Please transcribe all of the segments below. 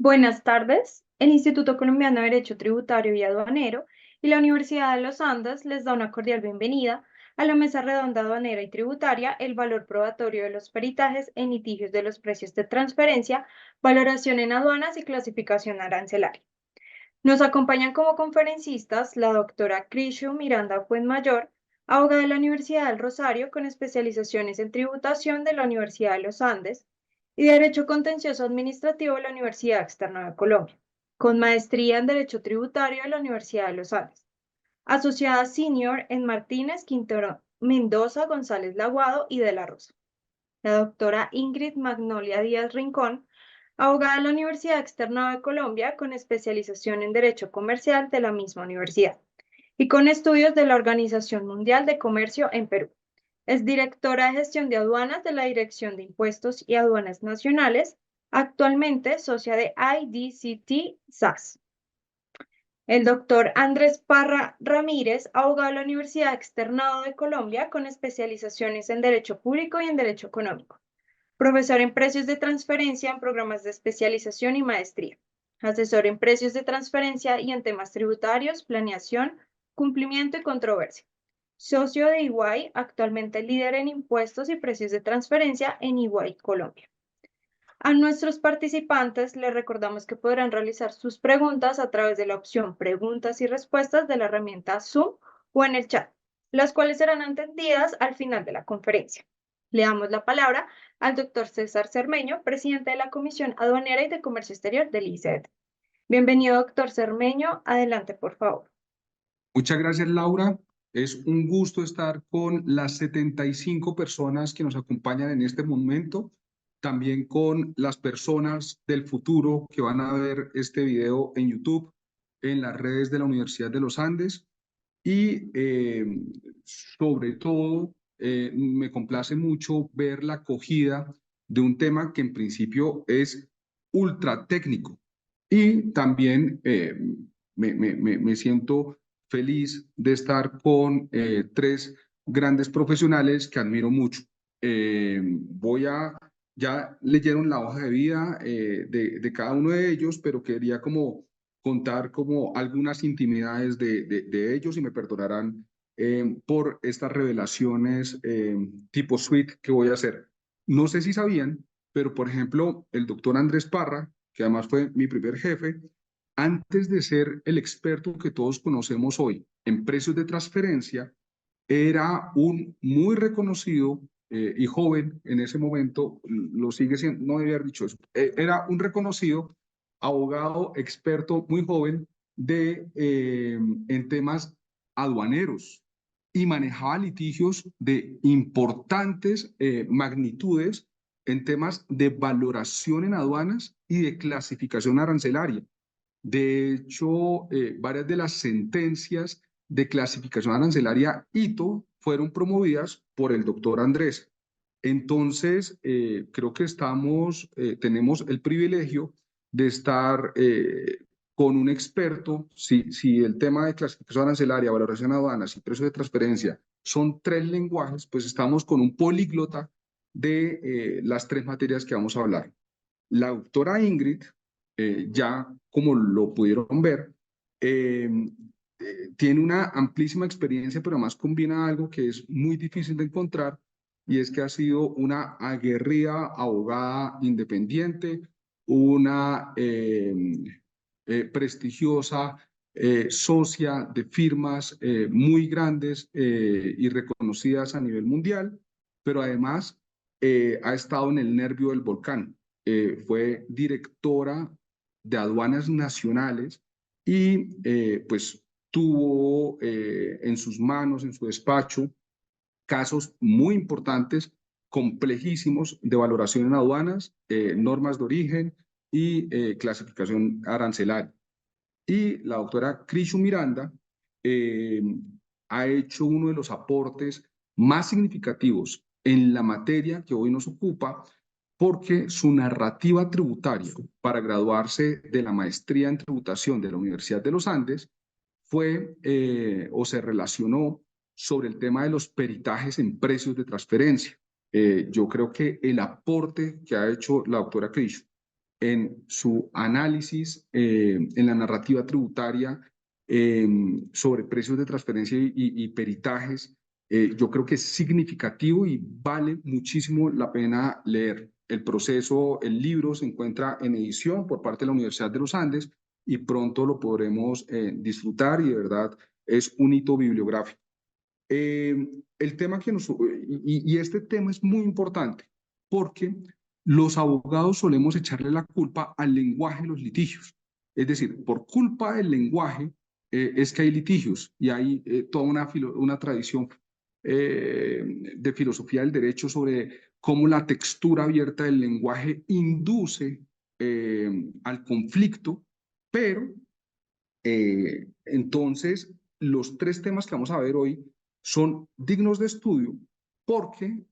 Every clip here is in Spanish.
Buenas tardes. El Instituto Colombiano de Derecho Tributario y Aduanero y la Universidad de los Andes les da una cordial bienvenida a la Mesa Redonda Aduanera y Tributaria, el valor probatorio de los peritajes en litigios de los precios de transferencia, valoración en aduanas y clasificación arancelaria. Nos acompañan como conferencistas la doctora Crishu Miranda Fuenmayor, abogada de la Universidad del Rosario con especializaciones en tributación de la Universidad de los Andes y Derecho Contencioso Administrativo de la Universidad Externa de Colombia, con maestría en Derecho Tributario de la Universidad de los Andes. Asociada Senior en Martínez, Quintero, Mendoza, González Laguado y de la Rosa. La doctora Ingrid Magnolia Díaz Rincón, abogada de la Universidad Externa de Colombia con especialización en Derecho Comercial de la misma universidad y con estudios de la Organización Mundial de Comercio en Perú. Es directora de gestión de aduanas de la Dirección de Impuestos y Aduanas Nacionales, actualmente socia de IDCT SAS. El doctor Andrés Parra Ramírez, abogado de la Universidad Externado de Colombia con especializaciones en Derecho Público y en Derecho Económico. Profesor en precios de transferencia en programas de especialización y maestría. Asesor en precios de transferencia y en temas tributarios, planeación, cumplimiento y controversia. Socio de EY, actualmente líder en impuestos y precios de transferencia en EY Colombia. A nuestros participantes les recordamos que podrán realizar sus preguntas a través de la opción Preguntas y Respuestas de la herramienta Zoom o en el chat, las cuales serán atendidas al final de la conferencia. Le damos la palabra al doctor César Cermeño, presidente de la Comisión Aduanera y de Comercio Exterior del ICET. Bienvenido, doctor Cermeño. Adelante, por favor. Muchas gracias, Laura. Es un gusto estar con las 75 personas que nos acompañan en este momento, también con las personas del futuro que van a ver este video en YouTube, en las redes de la Universidad de los Andes y sobre todo me complace mucho ver la acogida de un tema que en principio es ultra técnico y también me siento feliz de estar con tres grandes profesionales que admiro mucho. Ya leyeron la hoja de vida de cada uno de ellos, pero quería como contar como algunas intimidades de ellos y me perdonarán por estas revelaciones tipo suite que voy a hacer. No sé si sabían, pero por ejemplo, el doctor Andrés Parra, que además fue mi primer jefe, antes de ser el experto que todos conocemos hoy en precios de transferencia, era un muy reconocido y joven en ese momento, lo sigue siendo, no debía haber dicho eso, era un reconocido abogado experto muy joven en temas aduaneros y manejaba litigios de importantes magnitudes en temas de valoración en aduanas y de clasificación arancelaria. De hecho, varias de las sentencias de clasificación arancelaria ITO fueron promovidas por el doctor Andrés. Entonces, creo que tenemos el privilegio de estar con un experto. Si el tema de clasificación arancelaria, valoración de aduanas y precio de transferencia son tres lenguajes, pues estamos con un políglota de las tres materias que vamos a hablar. La doctora Ingrid, ya como lo pudieron ver, eh, tiene una amplísima experiencia, pero además combina algo que es muy difícil de encontrar, y es que ha sido una aguerrida abogada independiente, una prestigiosa socia de firmas muy grandes y reconocidas a nivel mundial, pero además ha estado en el nervio del volcán. Fue directora de aduanas nacionales y pues tuvo en sus manos, en su despacho, casos muy importantes, complejísimos de valoración en aduanas, normas de origen y clasificación arancelaria. Y la doctora Crishu Miranda eh, ha hecho uno de los aportes más significativos en la materia que hoy nos ocupa, porque su narrativa tributaria para graduarse de la maestría en tributación de la Universidad de los Andes fue o se relacionó sobre el tema de los peritajes en precios de transferencia. Yo creo que el aporte que ha hecho la doctora Crishu en su análisis, en la narrativa tributaria sobre precios de transferencia y peritajes, yo creo que es significativo y vale muchísimo la pena leer. El proceso, el libro se encuentra en edición por parte de la Universidad de los Andes y pronto lo podremos disfrutar y de verdad es un hito bibliográfico. El tema que y este tema es muy importante porque los abogados solemos echarle la culpa al lenguaje de los litigios. Es decir, por culpa del lenguaje es que hay litigios y hay toda una tradición de filosofía del derecho sobre cómo la textura abierta del lenguaje induce al conflicto, pero entonces, los tres temas que vamos a ver hoy son dignos de estudio porque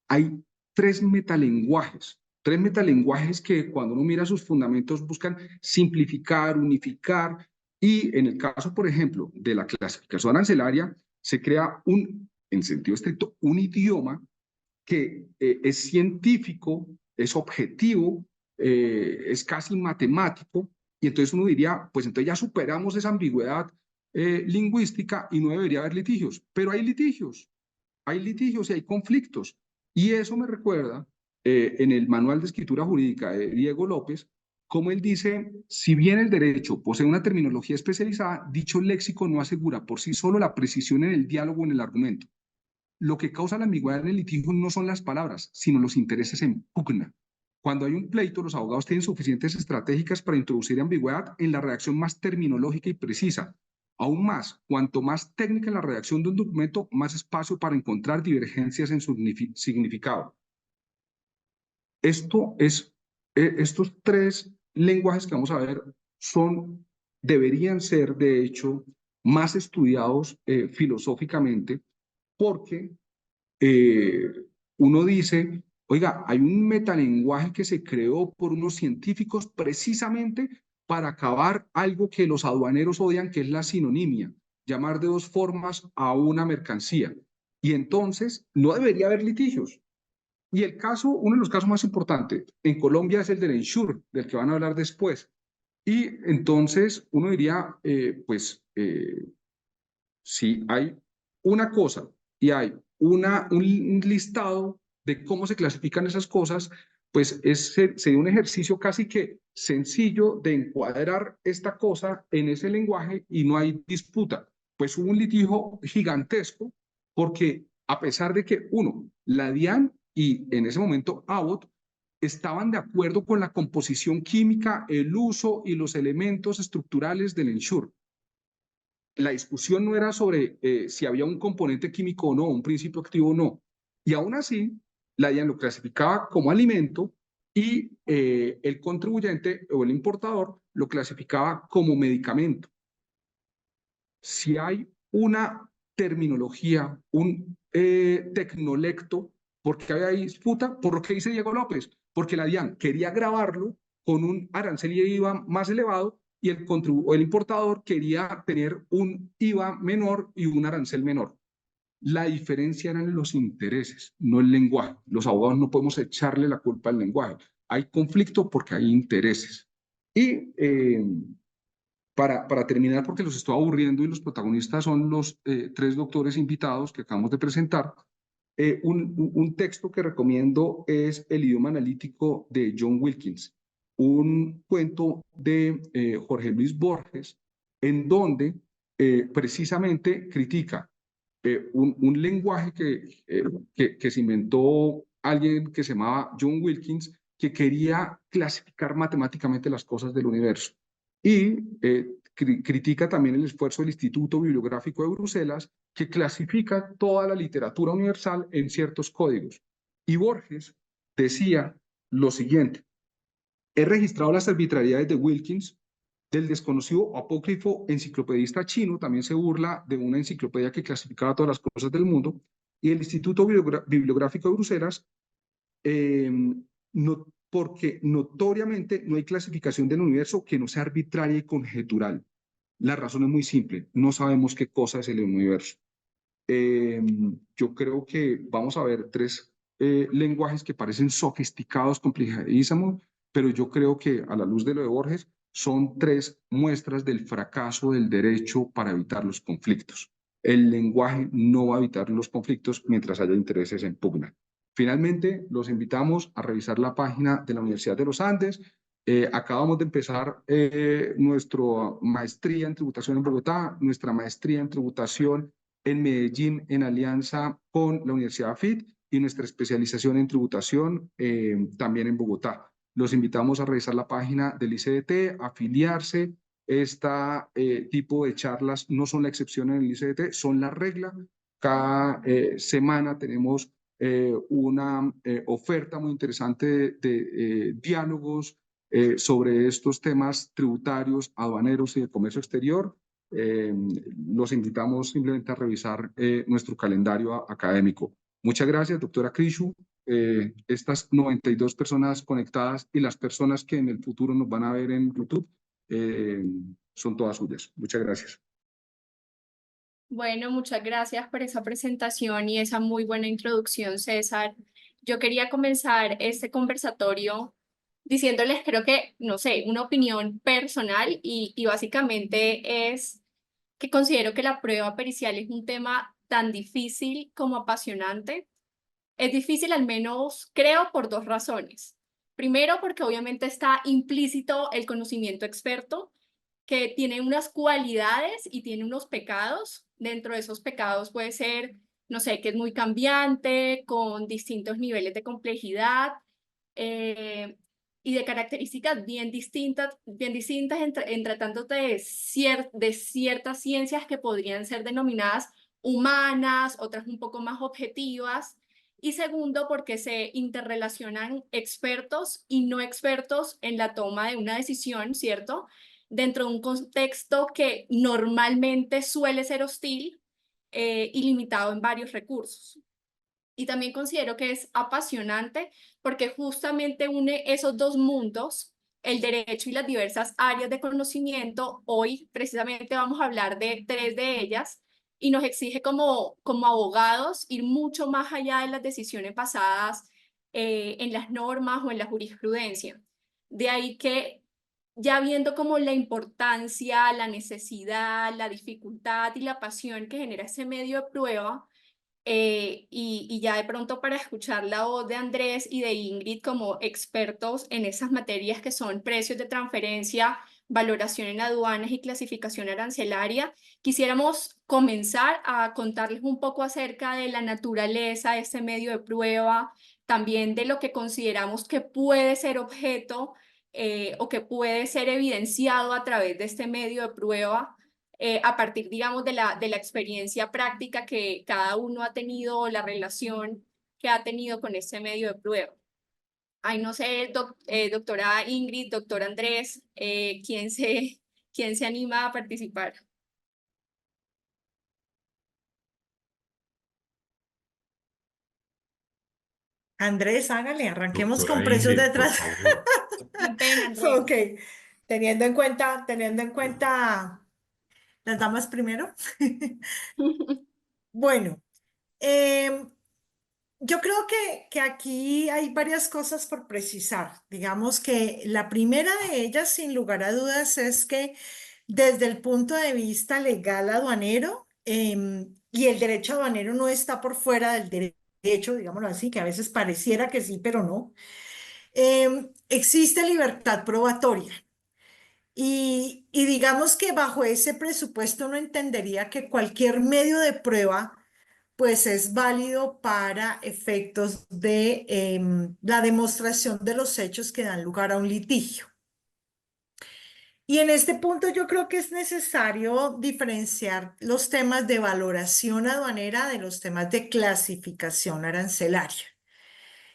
hay tres metalenguajes que cuando uno mira sus fundamentos buscan simplificar, unificar y en el caso, por ejemplo, de la clasificación arancelaria, se crea en sentido estricto, un idioma que es científico, es objetivo, es casi matemático, y entonces uno diría, pues entonces ya superamos esa ambigüedad lingüística y no debería haber litigios, pero hay litigios y hay conflictos. Y eso me recuerda en el Manual de Escritura Jurídica de Diego López, como él dice, si bien el derecho posee una terminología especializada, dicho léxico no asegura por sí solo la precisión en el diálogo o en el argumento. Lo que causa la ambigüedad en el litigio no son las palabras, sino los intereses en pugna. Cuando hay un pleito, los abogados tienen suficientes estratégicas para introducir ambigüedad en la redacción más terminológica y precisa. Aún más, cuanto más técnica la redacción de un documento, más espacio para encontrar divergencias en su significado. Estos tres lenguajes que vamos a ver deberían ser, de hecho, más estudiados filosóficamente porque eh, uno dice, oiga, hay un metalenguaje que se creó por unos científicos precisamente para acabar algo que los aduaneros odian, que es la sinonimia, llamar de dos formas a una mercancía. Y entonces no debería haber litigios. Y uno de los casos más importantes en Colombia es el del Ensure, del que van a hablar después. Y entonces uno diría, si hay una cosa y hay un listado de cómo se clasifican esas cosas, pues sería un ejercicio casi que sencillo de encuadrar esta cosa en ese lenguaje y no hay disputa. Pues hubo un litigio gigantesco porque a pesar de que la DIAN y en ese momento Abbott estaban de acuerdo con la composición química, el uso y los elementos estructurales del Ensure, la discusión no era sobre si había un componente químico o no, un principio activo o no. Y aún así, la DIAN lo clasificaba como alimento y el contribuyente o el importador lo clasificaba como medicamento. Si hay una terminología, un tecnolecto, ¿por qué había disputa? Por lo que dice Diego López, porque la DIAN quería grabarlo con un arancel y IVA más elevado y el importador quería tener un IVA menor y un arancel menor. La diferencia eran los intereses, no el lenguaje. Los abogados no podemos echarle la culpa al lenguaje. Hay conflicto porque hay intereses. Y para terminar, porque los estoy aburriendo y los protagonistas son los tres doctores invitados que acabamos de presentar, un texto que recomiendo es El idioma analítico de John Wilkins, un cuento de Jorge Luis Borges, en donde precisamente critica un lenguaje que se inventó alguien que se llamaba John Wilkins, que quería clasificar matemáticamente las cosas del universo. Y critica también el esfuerzo del Instituto Bibliográfico de Bruselas, que clasifica toda la literatura universal en ciertos códigos. Y Borges decía lo siguiente: he registrado las arbitrariedades de Wilkins, del desconocido apócrifo enciclopedista chino, también se burla de una enciclopedia que clasificaba todas las cosas del mundo, y el Instituto Bibliográfico de Bruselas, eh, porque notoriamente no hay clasificación del universo que no sea arbitraria y conjetural. La razón es muy simple, no sabemos qué cosa es el universo. Yo creo que vamos a ver tres lenguajes que parecen sofisticados, complejísimos, pero yo creo que a la luz de lo de Borges, son tres muestras del fracaso del derecho para evitar los conflictos. El lenguaje no va a evitar los conflictos mientras haya intereses en pugna. Finalmente, los invitamos a revisar la página de la Universidad de los Andes. Acabamos de empezar nuestra maestría en tributación en Bogotá, nuestra maestría en tributación en Medellín en alianza con la Universidad AFIT y nuestra especialización en tributación también en Bogotá. Los invitamos a revisar la página del ICDT, afiliarse. Este tipo de charlas no son la excepción en el ICDT, son la regla. Cada semana tenemos una oferta muy interesante de diálogos sobre estos temas tributarios, aduaneros y de comercio exterior. Los invitamos simplemente a revisar nuestro calendario académico. Muchas gracias, doctora Krishu. Estas 92 personas conectadas y las personas que en el futuro nos van a ver en YouTube son todas suyas. Muchas gracias. Bueno, muchas gracias por esa presentación y esa muy buena introducción, César. Yo quería comenzar este conversatorio diciéndoles, creo que, no sé, una opinión personal y básicamente es que considero que la prueba pericial es un tema tan difícil como apasionante. Es difícil al menos, creo, por dos razones. Primero, porque obviamente está implícito el conocimiento experto, que tiene unas cualidades y tiene unos pecados. Dentro de esos pecados puede ser, no sé, que es muy cambiante, con distintos niveles de complejidad y de características bien distintas en tratándote de ciertas ciencias que podrían ser denominadas humanas, otras un poco más objetivas. Y segundo, porque se interrelacionan expertos y no expertos en la toma de una decisión, ¿cierto? Dentro de un contexto que normalmente suele ser hostil y limitado en varios recursos. Y también considero que es apasionante porque justamente une esos dos mundos, el derecho y las diversas áreas de conocimiento. Hoy precisamente vamos a hablar de tres de ellas y nos exige como abogados ir mucho más allá de las decisiones basadas en las normas o en la jurisprudencia. De ahí que ya viendo como la importancia, la necesidad, la dificultad y la pasión que genera ese medio de prueba, y ya de pronto para escuchar la voz de Andrés y de Ingrid como expertos en esas materias que son precios de transferencia, valoración en aduanas y clasificación arancelaria, quisiéramos comenzar a contarles un poco acerca de la naturaleza de este medio de prueba, también de lo que consideramos que puede ser objeto o que puede ser evidenciado a través de este medio de prueba a partir, digamos, de la experiencia práctica que cada uno ha tenido, la relación que ha tenido con este medio de prueba. Ay, no sé, doctora Ingrid, doctor Andrés, ¿quién se anima a participar? Andrés, hágale, arranquemos con Doctora precios Ingrid, por detrás. favor. Qué pena, Andrés. Ok, teniendo en cuenta las damas primero. Bueno, yo creo que aquí hay varias cosas por precisar. Digamos que la primera de ellas, sin lugar a dudas, es que desde el punto de vista legal aduanero, y el derecho aduanero no está por fuera del derecho, digámoslo así, que a veces pareciera que sí, pero no. Existe libertad probatoria. Y digamos que bajo ese presupuesto uno entendería que cualquier medio de prueba pues es válido para efectos de la demostración de los hechos que dan lugar a un litigio. Y en este punto yo creo que es necesario diferenciar los temas de valoración aduanera de los temas de clasificación arancelaria.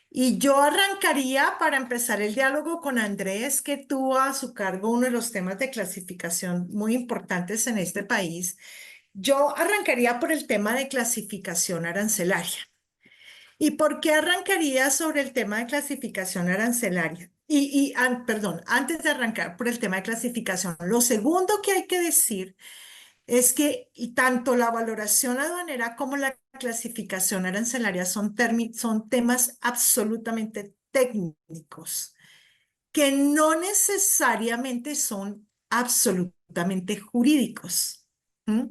Y yo arrancaría para empezar el diálogo con Andrés, que tuvo a su cargo uno de los temas de clasificación muy importantes en este país. Yo arrancaría por el tema de clasificación arancelaria. ¿Y por qué arrancaría sobre el tema de clasificación arancelaria? Perdón, antes de arrancar por el tema de clasificación, lo segundo que hay que decir es que tanto la valoración aduanera como la clasificación arancelaria son temas absolutamente técnicos que no necesariamente son absolutamente jurídicos. ¿Mm?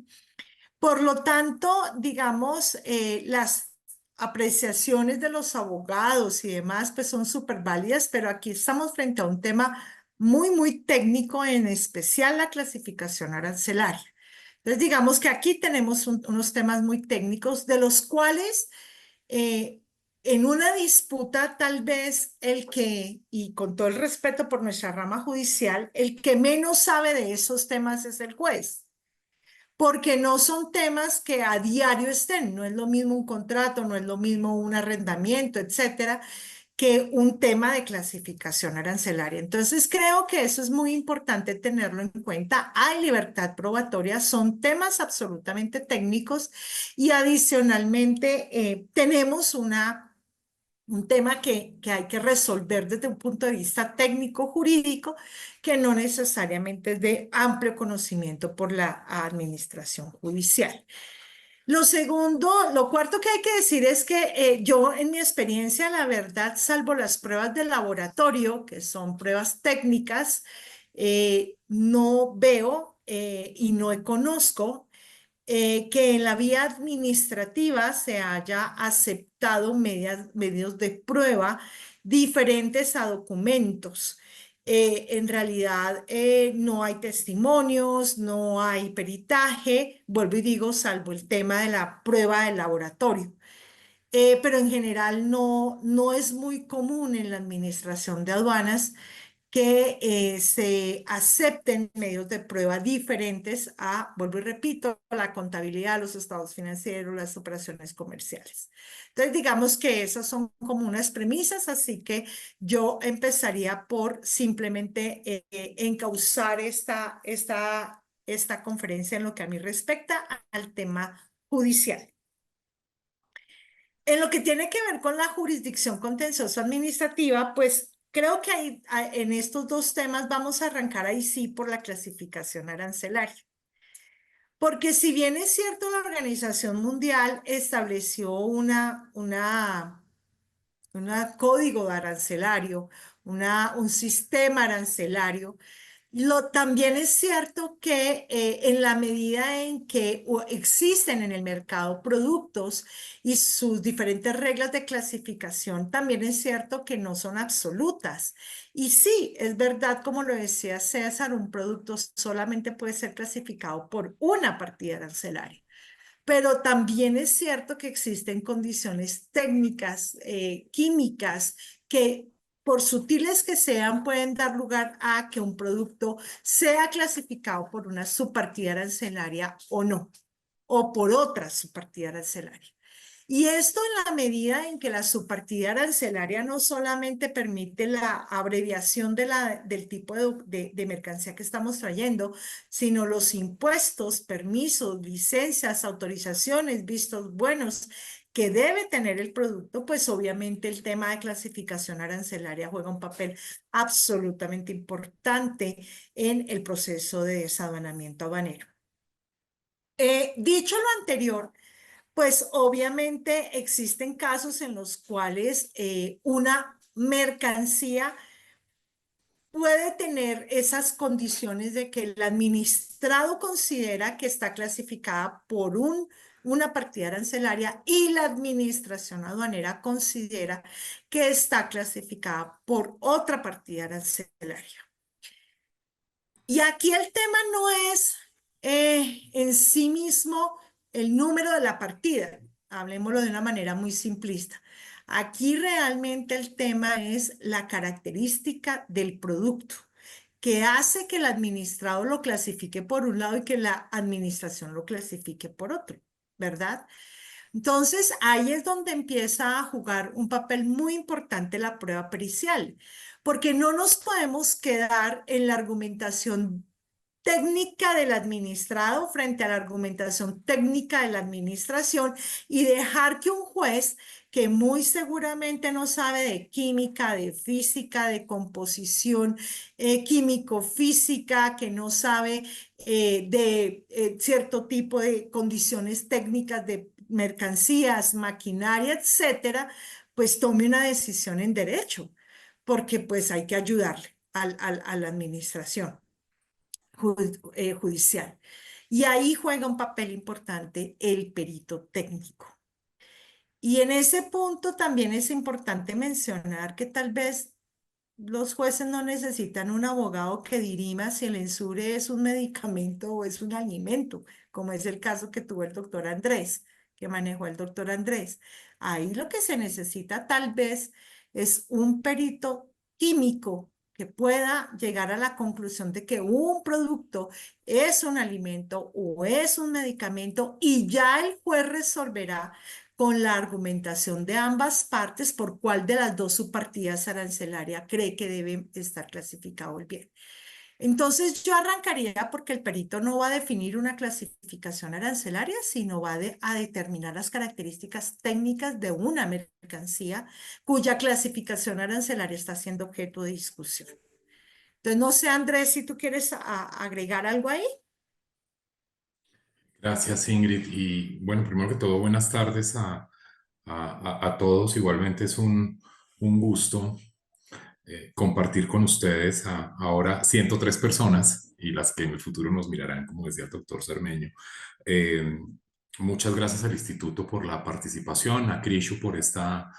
Por lo tanto, digamos, las apreciaciones de los abogados y demás, pues son súper válidas, pero aquí estamos frente a un tema muy, muy técnico, en especial la clasificación arancelaria. Entonces, digamos que aquí tenemos unos temas muy técnicos, de los cuales en una disputa tal vez y con todo el respeto por nuestra rama judicial, el que menos sabe de esos temas es el juez, porque no son temas que a diario estén. No es lo mismo un contrato, no es lo mismo un arrendamiento, etcétera, que un tema de clasificación arancelaria. Entonces, creo que eso es muy importante tenerlo en cuenta. Hay libertad probatoria, son temas absolutamente técnicos, y adicionalmente tenemos un tema que hay que resolver desde un punto de vista técnico-jurídico, que no necesariamente es de amplio conocimiento por la administración judicial. Lo cuarto que hay que decir es que yo, en mi experiencia, la verdad, salvo las pruebas de laboratorio, que son pruebas técnicas, no veo y no conozco que en la vía administrativa se haya aceptado medios de prueba diferentes a documentos. En realidad no hay testimonios, no hay peritaje, vuelvo y digo, salvo el tema de la prueba del laboratorio. Pero en general no es muy común en la administración de aduanas que se acepten medios de prueba diferentes a, vuelvo y repito, la contabilidad, los estados financieros, las operaciones comerciales. Entonces, digamos que esas son como unas premisas, así que yo empezaría por simplemente encauzar esta conferencia en lo que a mí respecta al tema judicial. En lo que tiene que ver con la jurisdicción contencioso administrativa, pues creo que en estos dos temas vamos a arrancar ahí sí por la clasificación arancelaria. Porque si bien es cierto, la Organización Mundial estableció un código arancelario, un sistema arancelario, también es cierto que en la medida en que existen en el mercado productos y sus diferentes reglas de clasificación, también es cierto que no son absolutas. Y sí, es verdad, como lo decía César, un producto solamente puede ser clasificado por una partida arancelaria. Pero también es cierto que existen condiciones técnicas, químicas, que por sutiles que sean, pueden dar lugar a que un producto sea clasificado por una subpartida arancelaria o no, o por otra subpartida arancelaria. Y esto en la medida en que la subpartida arancelaria no solamente permite la abreviación del tipo de mercancía que estamos trayendo, sino los impuestos, permisos, licencias, autorizaciones, vistos buenos que debe tener el producto, pues obviamente el tema de clasificación arancelaria juega un papel absolutamente importante en el proceso de desaduanamiento aduanero. Dicho lo anterior, pues obviamente existen casos en los cuales una mercancía puede tener esas condiciones de que el administrado considera que está clasificada por una partida arancelaria y la administración aduanera considera que está clasificada por otra partida arancelaria. Y aquí el tema no es en sí mismo el número de la partida, hablemoslo de una manera muy simplista. Aquí realmente el tema es la característica del producto, que hace que el administrado lo clasifique por un lado y que la administración lo clasifique por otro, ¿verdad? Entonces, ahí es donde empieza a jugar un papel muy importante la prueba pericial, porque no nos podemos quedar en la argumentación técnica del administrado frente a la argumentación técnica de la administración y dejar que un juez que muy seguramente no sabe de química, de física, de composición químico-física, que no sabe de cierto tipo de condiciones técnicas de mercancías, maquinaria, etcétera, pues tome una decisión en derecho, porque pues hay que ayudarle. a la administración judicial. Y ahí juega un papel importante el perito técnico. Y en ese punto también es importante mencionar que tal vez los jueces no necesitan un abogado que dirima si el Ensure es un medicamento o es un alimento, como es el caso que tuvo el doctor Andrés, que manejó el doctor Andrés. Ahí lo que se necesita tal vez es un perito químico que pueda llegar a la conclusión de que un producto es un alimento o es un medicamento y ya el juez resolverá con la argumentación de ambas partes por cuál de las dos subpartidas arancelaria cree que debe estar clasificado el bien. Entonces yo arrancaría porque el perito no va a definir una clasificación arancelaria, sino va a determinar las características técnicas de una mercancía cuya clasificación arancelaria está siendo objeto de discusión. Entonces no sé, Andrés, si tú quieres agregar algo ahí. Gracias, Ingrid. Y bueno, primero que todo, buenas tardes a todos. Igualmente es un gusto compartir con ustedes ahora 103 personas y las que en el futuro nos mirarán, como decía el doctor Cermeño. Muchas gracias al Instituto por la participación, a Crishu por esta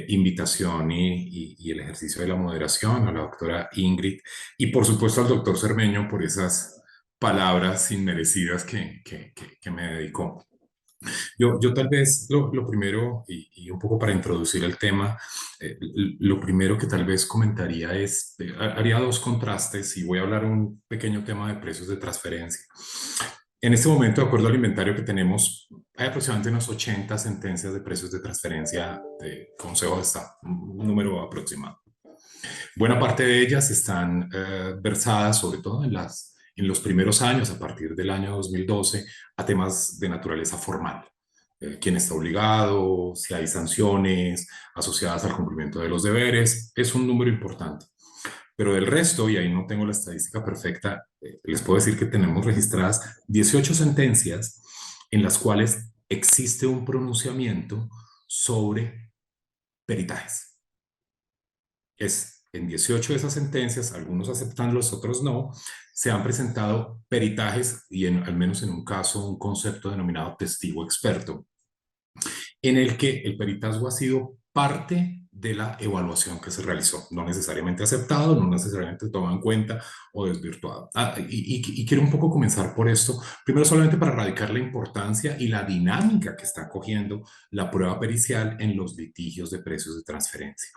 invitación y el ejercicio de la moderación, a la doctora Ingrid y por supuesto al doctor Cermeño por esas palabras inmerecidas que me dedicó. Yo tal vez lo primero, y un poco para introducir el tema, lo primero que tal vez comentaría es, haría dos contrastes y voy a hablar un pequeño tema de precios de transferencia. En este momento, de acuerdo al inventario que tenemos, hay aproximadamente unas 80 sentencias de precios de transferencia de Consejo de Estado, un número aproximado. Buena parte de ellas están versadas, sobre todo en los primeros años, a partir del año 2012, a temas de naturaleza formal. ¿Quién está obligado? Si hay sanciones asociadas al cumplimiento de los deberes. Es un número importante. Pero del resto, y ahí no tengo la estadística perfecta, les puedo decir que tenemos registradas 18 sentencias en las cuales existe un pronunciamiento sobre peritajes. En 18 de esas sentencias, algunos aceptan, los otros no, se han presentado peritajes y al menos en un caso un concepto denominado testigo experto, en el que el peritazgo ha sido parte de la evaluación que se realizó, no necesariamente aceptado, no necesariamente tomado en cuenta o desvirtuado. Y quiero un poco comenzar por esto, primero solamente para radicar la importancia y la dinámica que está cogiendo la prueba pericial en los litigios de precios de transferencia.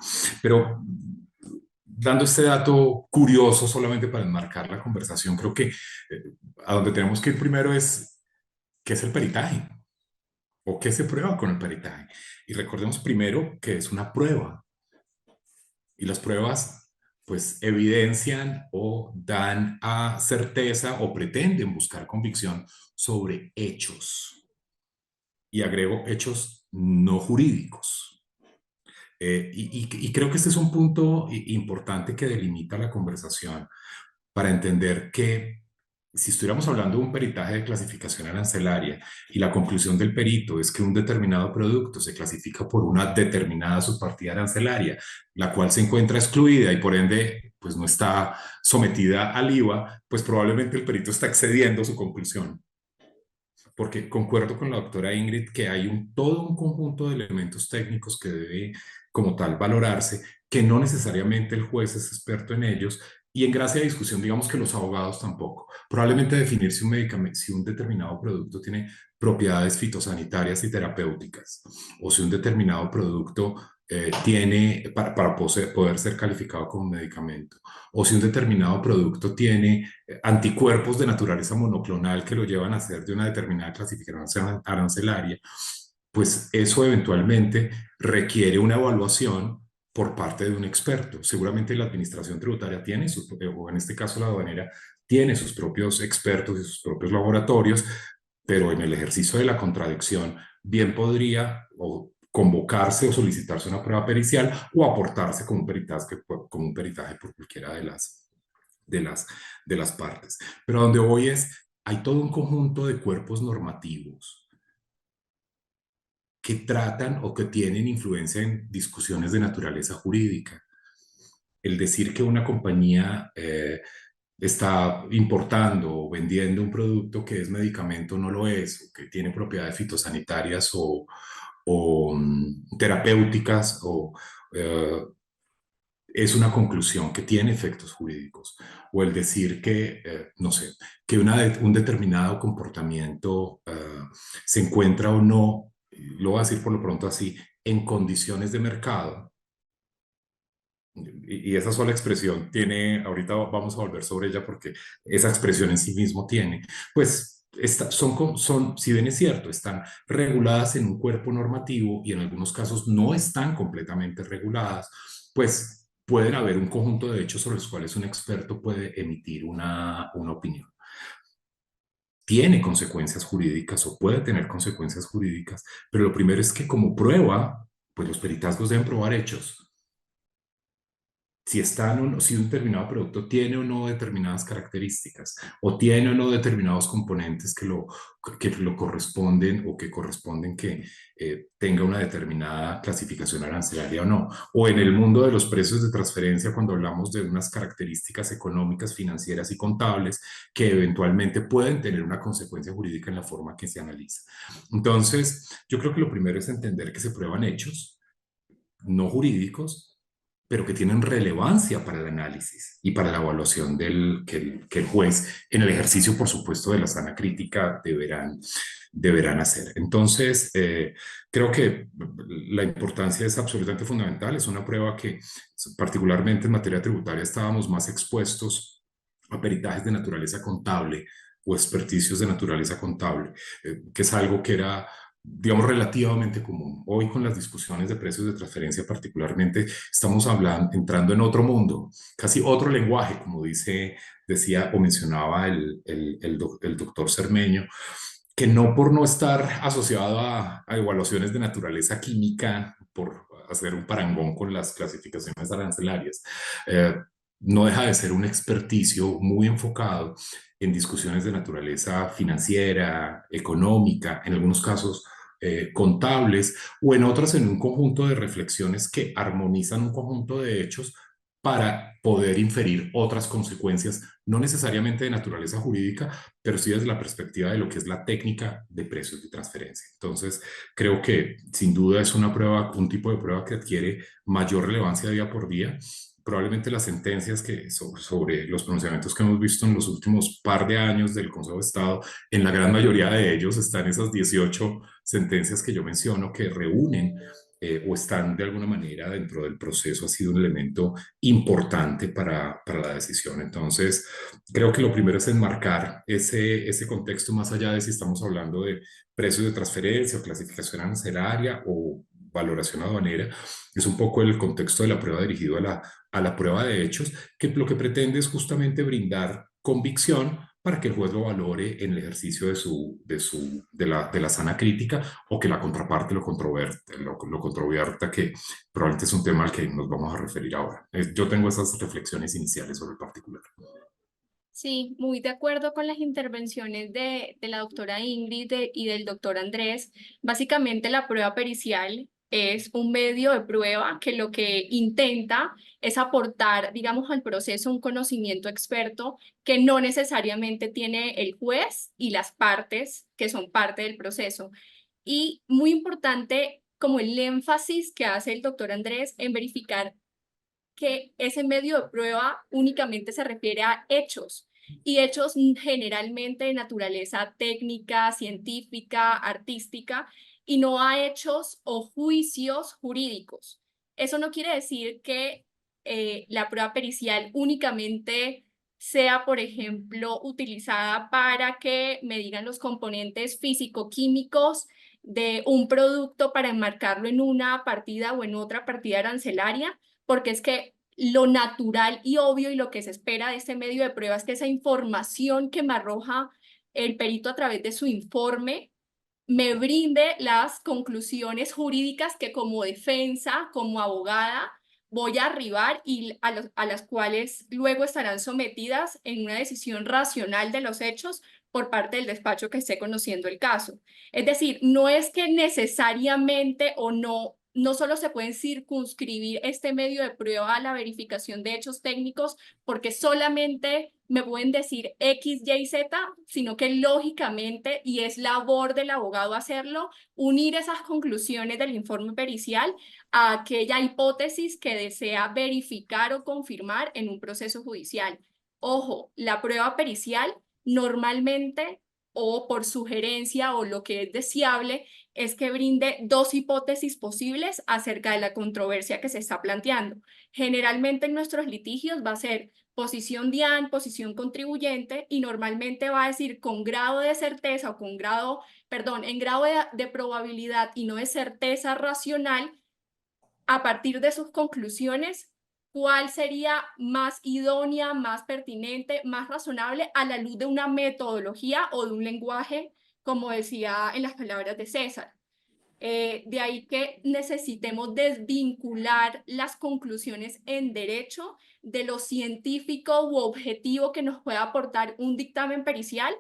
Pero dando este dato curioso solamente para enmarcar la conversación, creo que a donde tenemos que ir primero es, ¿qué es el peritaje? ¿O qué se prueba con el peritaje? Y recordemos primero que es una prueba. Y las pruebas, pues, evidencian o dan a certeza o pretenden buscar convicción sobre hechos. Y agrego hechos no jurídicos. Y creo que este es un punto importante que delimita la conversación para entender que si estuviéramos hablando de un peritaje de clasificación arancelaria y la conclusión del perito es que un determinado producto se clasifica por una determinada subpartida arancelaria, la cual se encuentra excluida y por ende pues no está sometida al IVA, pues probablemente el perito está excediendo su conclusión. Porque concuerdo con la doctora Ingrid que hay todo un conjunto de elementos técnicos que debe como tal valorarse, que no necesariamente el juez es experto en ellos, y en gracia de discusión, digamos que los abogados tampoco. Probablemente definir si un medicamento, si un determinado producto tiene propiedades fitosanitarias y terapéuticas, o si un determinado producto tiene, para poder ser calificado como medicamento, o si un determinado producto tiene anticuerpos de naturaleza monoclonal que lo llevan a ser de una determinada clasificación arancelaria, pues eso eventualmente requiere una evaluación por parte de un experto. Seguramente la administración tributaria tiene, o en este caso la aduanera, tiene sus propios expertos y sus propios laboratorios, pero en el ejercicio de la contradicción bien podría convocarse o solicitarse una prueba pericial o aportarse como un peritaje por cualquiera de las partes. Pero a donde voy es, hay todo un conjunto de cuerpos normativos que tratan o que tienen influencia en discusiones de naturaleza jurídica. el decir que una compañía está importando o vendiendo un producto que es medicamento no lo es, o que tiene propiedades fitosanitarias o terapéuticas, es una conclusión que tiene efectos jurídicos, o el decir que, no sé, que un determinado comportamiento se encuentra o no, lo voy a decir por lo pronto así, en condiciones de mercado. Y esa sola expresión tiene, ahorita vamos a volver sobre ella porque esa expresión en sí mismo tiene, pues si bien es cierto, están reguladas en un cuerpo normativo y en algunos casos no están completamente reguladas, pues pueden haber un conjunto de hechos sobre los cuales un experto puede emitir una opinión. Tiene consecuencias jurídicas o puede tener consecuencias jurídicas, pero lo primero es que como prueba, pues los peritazgos deben probar hechos. Si si un determinado producto tiene o no determinadas características, o tiene o no determinados componentes que lo corresponden o que corresponden que tenga una determinada clasificación arancelaria o no. O en el mundo de los precios de transferencia, cuando hablamos de unas características económicas, financieras y contables que eventualmente pueden tener una consecuencia jurídica en la forma que se analiza. Entonces, yo creo que lo primero es entender que se prueban hechos, no jurídicos, pero que tienen relevancia para el análisis y para la evaluación que el juez, en el ejercicio, por supuesto, de la sana crítica, deberán hacer. Entonces, creo que la importancia es absolutamente fundamental. Es una prueba que, particularmente en materia tributaria, estábamos más expuestos a peritajes de naturaleza contable o experticios de naturaleza contable, que es algo que era, digamos, relativamente común. Hoy, con las discusiones de precios de transferencia particularmente, estamos entrando en otro mundo, casi otro lenguaje, como decía o mencionaba el doctor Cermeño, que no por no estar asociado a evaluaciones de naturaleza química, por hacer un parangón con las clasificaciones arancelarias, no deja de ser un experticio muy enfocado en discusiones de naturaleza financiera, económica, en algunos casos contables, o en otras en un conjunto de reflexiones que armonizan un conjunto de hechos para poder inferir otras consecuencias, no necesariamente de naturaleza jurídica, pero sí desde la perspectiva de lo que es la técnica de precios de transferencia. Entonces, creo que sin duda es un tipo de prueba que adquiere mayor relevancia día por día. Probablemente las sentencias sobre los pronunciamientos que hemos visto en los últimos par de años del Consejo de Estado, en la gran mayoría de ellos están esas 18 sentencias que yo menciono que reúnen o están de alguna manera dentro del proceso, ha sido un elemento importante para la decisión. Entonces, creo que lo primero es enmarcar ese contexto más allá de si estamos hablando de precios de transferencia o clasificación arancelaria o valoración aduanera. Es un poco el contexto de la prueba dirigido a la prueba de hechos, que lo que pretende es justamente brindar convicción para que el juez lo valore en el ejercicio de la sana crítica, o que la contraparte lo controvierta, que probablemente es un tema al que nos vamos a referir ahora. Yo tengo esas reflexiones iniciales sobre el particular. Sí, muy de acuerdo con las intervenciones de la doctora Ingrid y del doctor Andrés. Básicamente, la prueba pericial es un medio de prueba que lo que intenta es aportar, digamos, al proceso un conocimiento experto que no necesariamente tiene el juez y las partes que son parte del proceso. Y muy importante, como el énfasis que hace el doctor Andrés en verificar que ese medio de prueba únicamente se refiere a hechos, y hechos generalmente de naturaleza técnica, científica, artística, y no a hechos o juicios jurídicos. Eso no quiere decir que la prueba pericial únicamente sea, por ejemplo, utilizada para que me digan los componentes físico-químicos de un producto para enmarcarlo en una partida o en otra partida arancelaria, porque es que lo natural y obvio y lo que se espera de este medio de prueba es que esa información que me arroja el perito a través de su informe me brinde las conclusiones jurídicas que como defensa, como abogada, voy a arribar y a las cuales luego estarán sometidas en una decisión racional de los hechos por parte del despacho que esté conociendo el caso. Es decir, no es que necesariamente o no no solo se pueden circunscribir este medio de prueba a la verificación de hechos técnicos, porque solamente me pueden decir X, Y, Z, sino que lógicamente, y es labor del abogado hacerlo, unir esas conclusiones del informe pericial a aquella hipótesis que desea verificar o confirmar en un proceso judicial. Ojo, la prueba pericial normalmente, o por sugerencia o lo que es deseable, es que brinde dos hipótesis posibles acerca de la controversia que se está planteando. Generalmente en nuestros litigios va a ser posición DIAN, posición contribuyente, y normalmente va a decir con grado de certeza o con grado, perdón, en grado de probabilidad y no de certeza racional, a partir de sus conclusiones, cuál sería más idónea, más pertinente, más razonable a la luz de una metodología o de un lenguaje, como decía en las palabras de César. De ahí que necesitemos desvincular las conclusiones en derecho de lo científico u objetivo que nos pueda aportar un dictamen pericial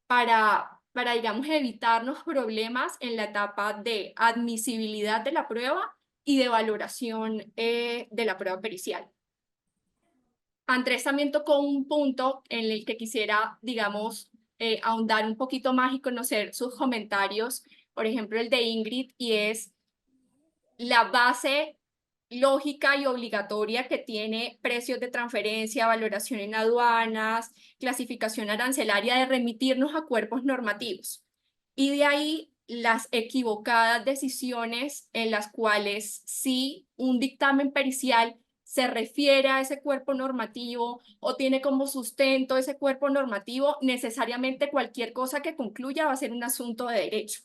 para, digamos, evitarnos problemas en la etapa de admisibilidad de la prueba y de valoración de la prueba pericial. Andrés también tocó un punto en el que quisiera, digamos, ahondar un poquito más y conocer sus comentarios, por ejemplo, el de Ingrid, y es la base lógica y obligatoria que tiene precios de transferencia, valoración en aduanas, clasificación arancelaria, de remitirnos a cuerpos normativos. Y de ahí las equivocadas decisiones en las cuales sí un dictamen pericial se refiere a ese cuerpo normativo o tiene como sustento ese cuerpo normativo, necesariamente cualquier cosa que concluya va a ser un asunto de derecho.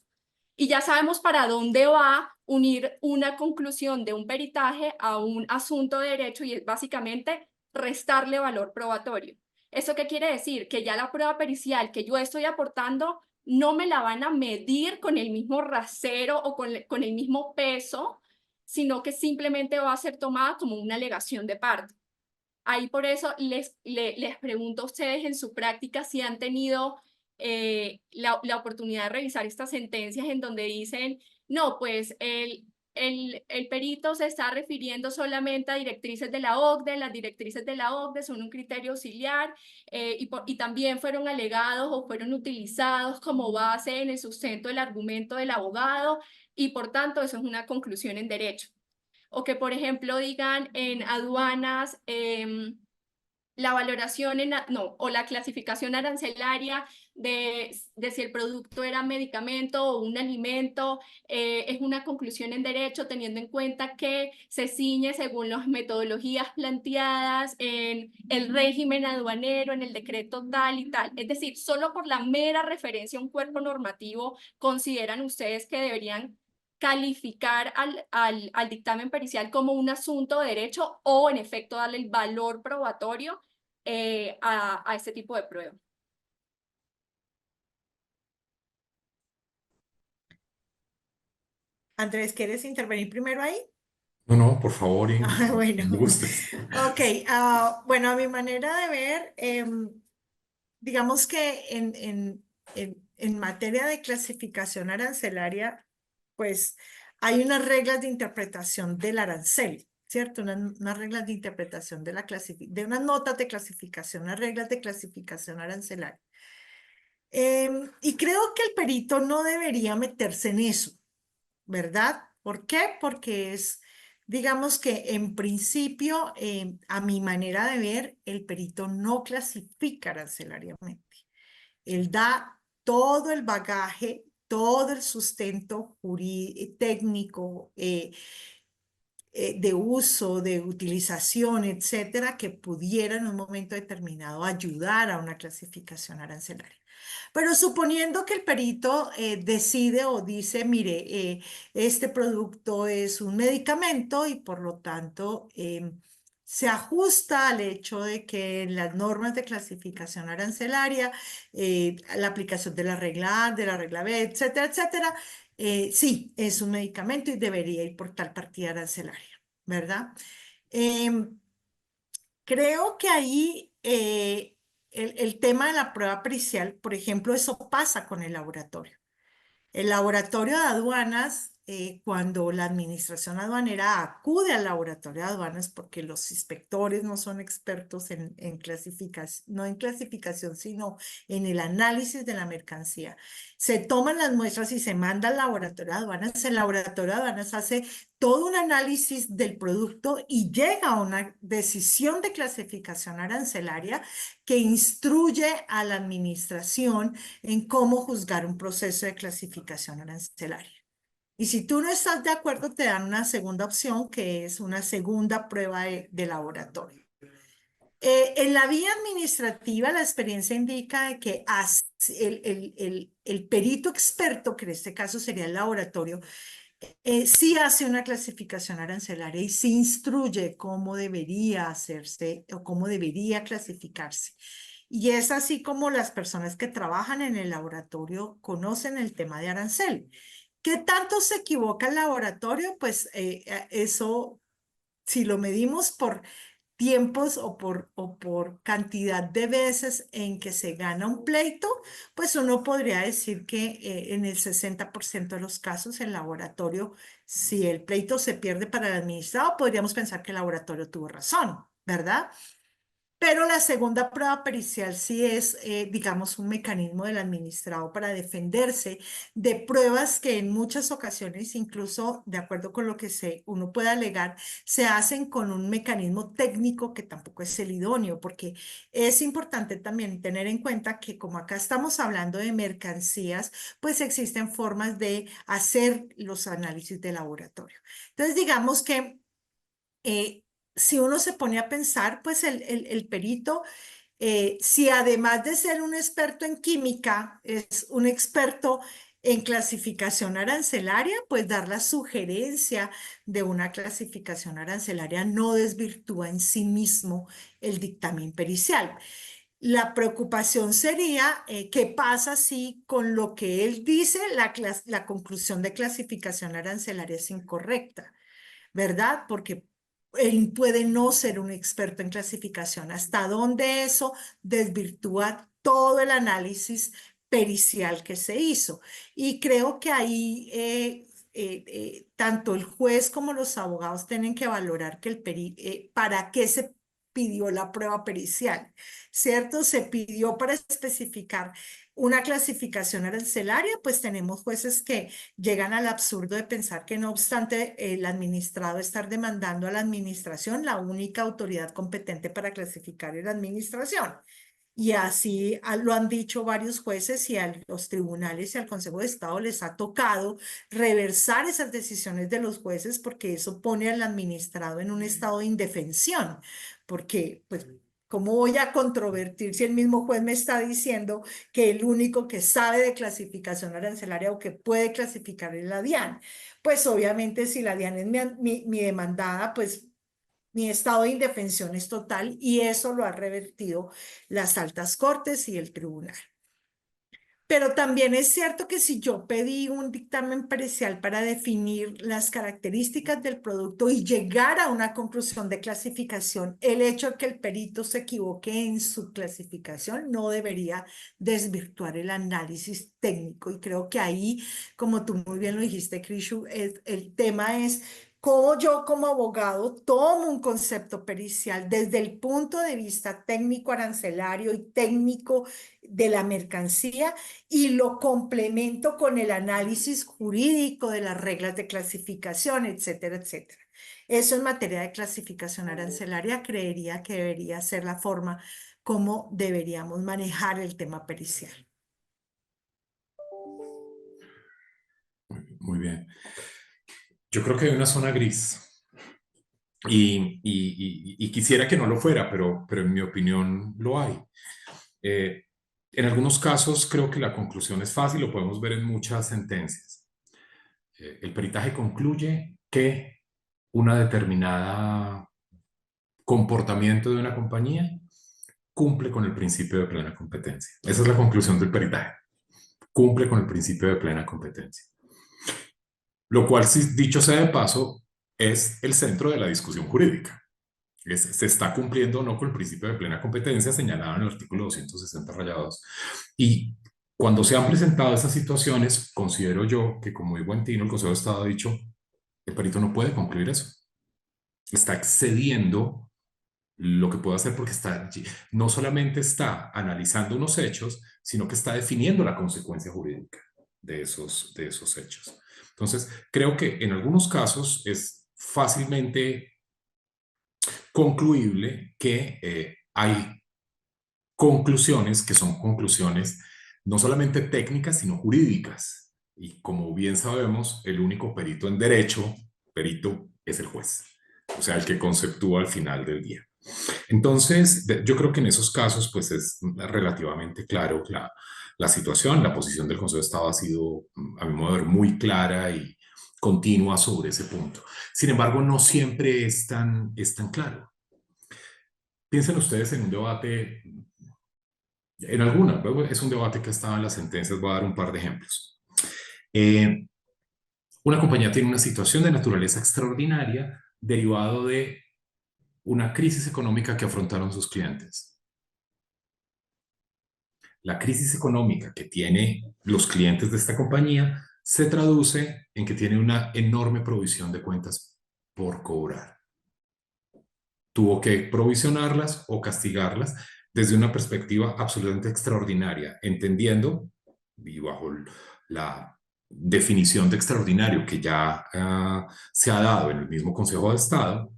Y ya sabemos para dónde va unir una conclusión de un peritaje a un asunto de derecho, y es básicamente restarle valor probatorio. ¿Eso qué quiere decir? Que ya la prueba pericial que yo estoy aportando no me la van a medir con el mismo rasero o con el mismo peso, sino que simplemente va a ser tomada como una alegación de parte. Ahí por eso les pregunto a ustedes en su práctica si han tenido la oportunidad de revisar estas sentencias en donde dicen, no, pues el perito se está refiriendo solamente a directrices de la OCDE, las directrices de la OCDE son un criterio auxiliar y también fueron alegados o fueron utilizados como base en el sustento del argumento del abogado, y por tanto eso es una conclusión en derecho. O que, por ejemplo, digan en aduanas, la valoración o la clasificación arancelaria de si el producto era medicamento o un alimento, es una conclusión en derecho, teniendo en cuenta que se ciñe según las metodologías planteadas en el régimen aduanero, en el decreto tal y tal. Es decir, solo por la mera referencia a un cuerpo normativo, ¿consideran ustedes que deberían calificar al dictamen pericial como un asunto de derecho, o en efecto darle el valor probatorio a este tipo de prueba? Andrés, ¿quieres intervenir primero ahí? No, no, por favor, Ingrid, Bueno, me gustes. ok. Bueno, a mi manera de ver, digamos que en materia de clasificación arancelaria, pues hay unas reglas de interpretación del arancel, ¿cierto? Unas reglas de interpretación de unas notas de clasificación, unas reglas de clasificación arancelaria. Y creo que el perito no debería meterse en eso, ¿verdad? ¿Por qué? Porque digamos que en principio, a mi manera de ver, el perito no clasifica arancelariamente. Él da todo el bagaje, todo el sustento técnico, de uso, de utilización, etcétera, que pudiera en un momento determinado ayudar a una clasificación arancelaria. Pero suponiendo que el perito decide o dice, mire, este producto es un medicamento y por lo tanto se ajusta al hecho de que en las normas de clasificación arancelaria, la aplicación de la regla A, de la regla B, etcétera, etcétera, sí, es un medicamento y debería ir por tal partida arancelaria, ¿verdad? Creo que ahí el tema de la prueba pericial, por ejemplo, eso pasa con el laboratorio. El laboratorio de aduanas cuando la administración aduanera acude al laboratorio de aduanas, porque los inspectores no son expertos en clasificación, no en clasificación, sino en el análisis de la mercancía. Se toman las muestras y se manda al laboratorio de aduanas. El laboratorio de aduanas hace todo un análisis del producto y llega a una decisión de clasificación arancelaria que instruye a la administración en cómo juzgar un proceso de clasificación arancelaria. Y si tú no estás de acuerdo, te dan una segunda opción, que es una segunda prueba de laboratorio. En la vía administrativa, la experiencia indica de que el perito experto, que en este caso sería el laboratorio, sí hace una clasificación arancelaria y sí instruye cómo debería hacerse o cómo debería clasificarse. Y es así como las personas que trabajan en el laboratorio conocen el tema de arancel. ¿Qué tanto se equivoca el laboratorio? Pues eso, si lo medimos por tiempos o por cantidad de veces en que se gana un pleito, pues uno podría decir que en el 60% de los casos el laboratorio, si el pleito se pierde para el administrado, podríamos pensar que el laboratorio tuvo razón, ¿verdad? Pero la segunda prueba pericial sí es, digamos, un mecanismo del administrado para defenderse de pruebas que en muchas ocasiones, incluso de acuerdo con lo que uno puede alegar, se hacen con un mecanismo técnico que tampoco es el idóneo, porque es importante también tener en cuenta que como acá estamos hablando de mercancías, pues existen formas de hacer los análisis de laboratorio. Entonces, digamos que si uno se pone a pensar, pues el perito, si además de ser un experto en química, es un experto en clasificación arancelaria, pues dar la sugerencia de una clasificación arancelaria no desvirtúa en sí mismo el dictamen pericial. La preocupación sería qué pasa si con lo que él dice la conclusión de clasificación arancelaria es incorrecta, ¿verdad? Porque él puede no ser un experto en clasificación, hasta donde eso desvirtúa todo el análisis pericial que se hizo. Y creo que ahí tanto el juez como los abogados tienen que valorar que para qué se pidió la prueba pericial, ¿cierto? Se pidió para especificar una clasificación arancelaria, pues tenemos jueces que llegan al absurdo de pensar que no obstante el administrado estar demandando a la administración, la única autoridad competente para clasificar es la administración. Y así lo han dicho varios jueces y a los tribunales y al Consejo de Estado les ha tocado reversar esas decisiones de los jueces porque eso pone al administrado en un estado de indefensión. Porque, pues, ¿cómo voy a controvertir si el mismo juez me está diciendo que el único que sabe de clasificación arancelaria o que puede clasificar es la DIAN? Pues obviamente si la DIAN es mi demandada, pues mi estado de indefensión es total y eso lo ha revertido las altas cortes y el tribunal. Pero también es cierto que si yo pedí un dictamen pericial para definir las características del producto y llegar a una conclusión de clasificación, el hecho de que el perito se equivoque en su clasificación no debería desvirtuar el análisis técnico. Y creo que ahí, como tú muy bien lo dijiste, Krishu, el tema es cómo yo como abogado tomo un concepto pericial desde el punto de vista técnico arancelario y técnico de la mercancía y lo complemento con el análisis jurídico de las reglas de clasificación, etcétera, etcétera. Eso en materia de clasificación arancelaria creería que debería ser la forma como deberíamos manejar el tema pericial. Muy bien. Yo creo que hay una zona gris y quisiera que no lo fuera, pero en mi opinión lo hay. En algunos casos creo que la conclusión es fácil, lo podemos ver en muchas sentencias. El peritaje concluye que una determinada comportamiento de una compañía cumple con el principio de plena competencia. Esa es la conclusión del peritaje. Cumple con el principio de plena competencia. Lo cual, dicho sea de paso, es el centro de la discusión jurídica. ¿Se está cumpliendo o no con el principio de plena competencia señalado en el artículo 260 rayados? Y Cuando se han presentado estas situaciones, considero yo que como muy buen tino, el Consejo de Estado ha dicho, el perito no puede concluir eso. Está excediendo lo que puede hacer porque no solamente está analizando unos hechos, sino que está definiendo la consecuencia jurídica de esos hechos. Entonces, creo que en algunos casos es fácilmente concluible que hay conclusiones que son conclusiones no solamente técnicas, sino jurídicas. Y como bien sabemos, el único perito en derecho, perito, es el juez, o sea, el que conceptúa al final del día. Entonces, yo creo que en esos casos, pues es relativamente claro la situación. La posición del Consejo de Estado ha sido, a mi modo de ver, muy clara y continua sobre ese punto. Sin embargo, no siempre es tan claro. Piensen ustedes en un debate, es un debate que estaba en las sentencias, voy a dar un par de ejemplos. Una compañía tiene una situación de naturaleza extraordinaria derivado de una crisis económica que afrontaron sus clientes. La crisis económica que tienen los clientes de esta compañía se traduce en que tiene una enorme provisión de cuentas por cobrar. Tuvo que provisionarlas o castigarlas desde una perspectiva absolutamente extraordinaria, entendiendo, y bajo la definición de extraordinario que ya se ha dado en el mismo Consejo de Estado,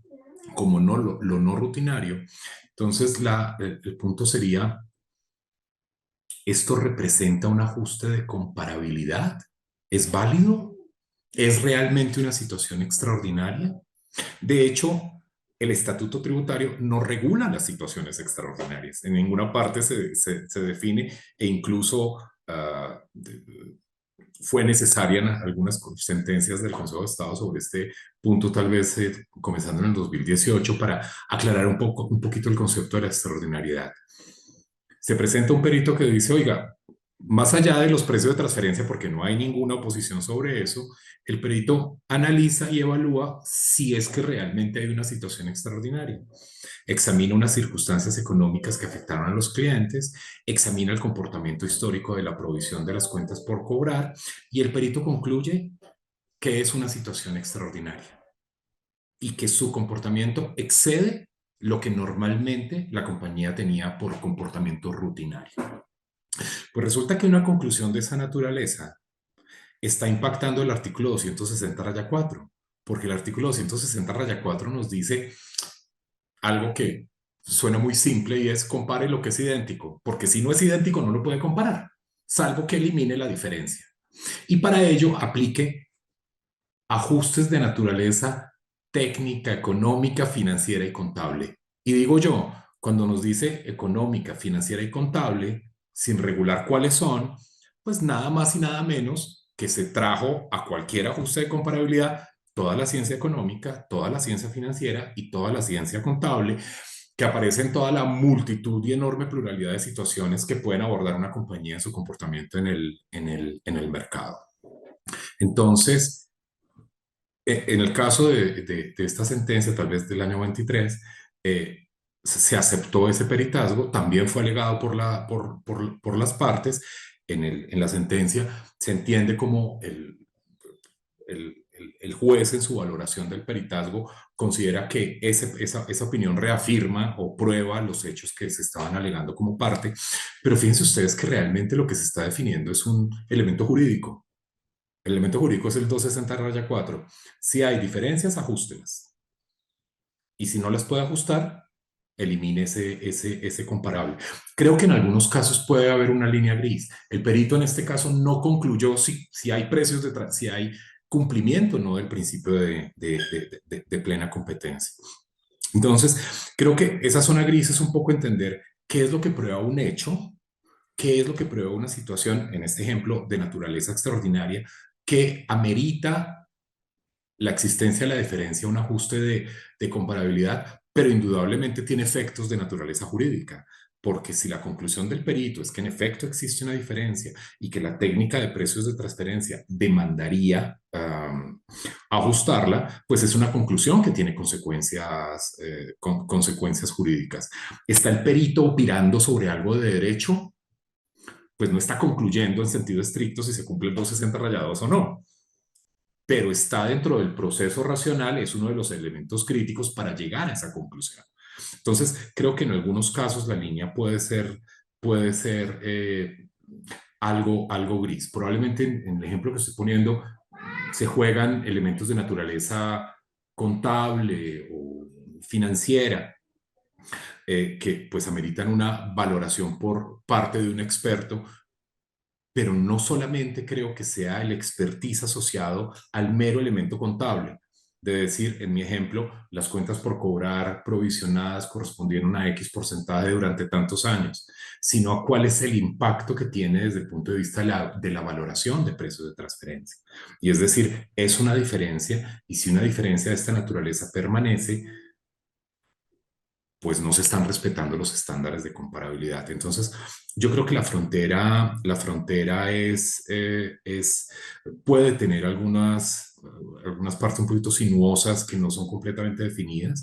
como lo no rutinario. Entonces, el punto sería, ¿esto representa un ajuste de comparabilidad? ¿Es válido? ¿Es realmente una situación extraordinaria? De hecho, el estatuto tributario no regula las situaciones extraordinarias. En ninguna parte se define e incluso fue necesaria en algunas sentencias del Consejo de Estado sobre este punto, tal vez comenzando en el 2018, para aclarar un poquito el concepto de la extraordinariedad. Se presenta un perito que dice, oiga, más allá de los precios de transferencia, porque no hay ninguna oposición sobre eso, el perito analiza y evalúa si es que realmente hay una situación extraordinaria. Examina unas circunstancias económicas que afectaron a los clientes, examina el comportamiento histórico de la provisión de las cuentas por cobrar y el perito concluye que es una situación extraordinaria y que su comportamiento excede lo que normalmente la compañía tenía por comportamiento rutinario. Pues resulta que una conclusión de esa naturaleza está impactando el artículo 260-4, porque el artículo 260-4 nos dice algo que suena muy simple y es compare lo que es idéntico, porque si no es idéntico no lo puede comparar, salvo que elimine la diferencia. Y para ello aplique ajustes de naturaleza técnica, económica, financiera y contable. Y digo yo, cuando nos dice económica, financiera y contable, sin regular cuáles son, pues nada más y nada menos que se trajo a cualquier ajuste de comparabilidad toda la ciencia económica, toda la ciencia financiera y toda la ciencia contable, que aparece en toda la multitud y enorme pluralidad de situaciones que pueden abordar una compañía en su comportamiento en el mercado. Entonces, en el caso de esta sentencia, tal vez del año 23, se aceptó ese peritazgo, también fue alegado por las partes. En la sentencia se entiende como el juez en su valoración del peritazgo considera que esa opinión reafirma o prueba los hechos que se estaban alegando como parte, pero fíjense ustedes que realmente lo que se está definiendo es un elemento jurídico. El elemento jurídico es el 260-4. Si hay diferencias, ajústelas. Y si no las puede ajustar, elimine ese comparable. Creo que en algunos casos puede haber una línea gris. El perito en este caso no concluyó si hay precios si hay cumplimiento o no del principio de plena competencia. Entonces, creo que esa zona gris es un poco entender qué es lo que prueba un hecho, qué es lo que prueba una situación, en este ejemplo, de naturaleza extraordinaria, que amerita la existencia de la diferencia, un ajuste de comparabilidad, pero indudablemente tiene efectos de naturaleza jurídica, porque si la conclusión del perito es que en efecto existe una diferencia y que la técnica de precios de transferencia demandaría ajustarla, pues es una conclusión que tiene consecuencias jurídicas. ¿Está el perito opinando sobre algo de derecho? pues no está concluyendo en sentido estricto si se cumple el 260-2 o no, pero está dentro del proceso racional, es uno de los elementos críticos para llegar a esa conclusión. Entonces, creo que en algunos casos la línea puede ser algo gris. Probablemente en el ejemplo que estoy poniendo se juegan elementos de naturaleza contable o financiera que pues ameritan una valoración por parte de un experto, pero no solamente creo que sea el expertise asociado al mero elemento contable. De decir, en mi ejemplo, las cuentas por cobrar provisionadas correspondieron a X porcentaje durante tantos años, sino a cuál es el impacto que tiene desde el punto de vista de la valoración de precios de transferencia. Y es decir, es una diferencia, y si una diferencia de esta naturaleza permanece, pues no se están respetando los estándares de comparabilidad. Entonces, yo creo que la frontera puede tener algunas partes un poquito sinuosas que no son completamente definidas.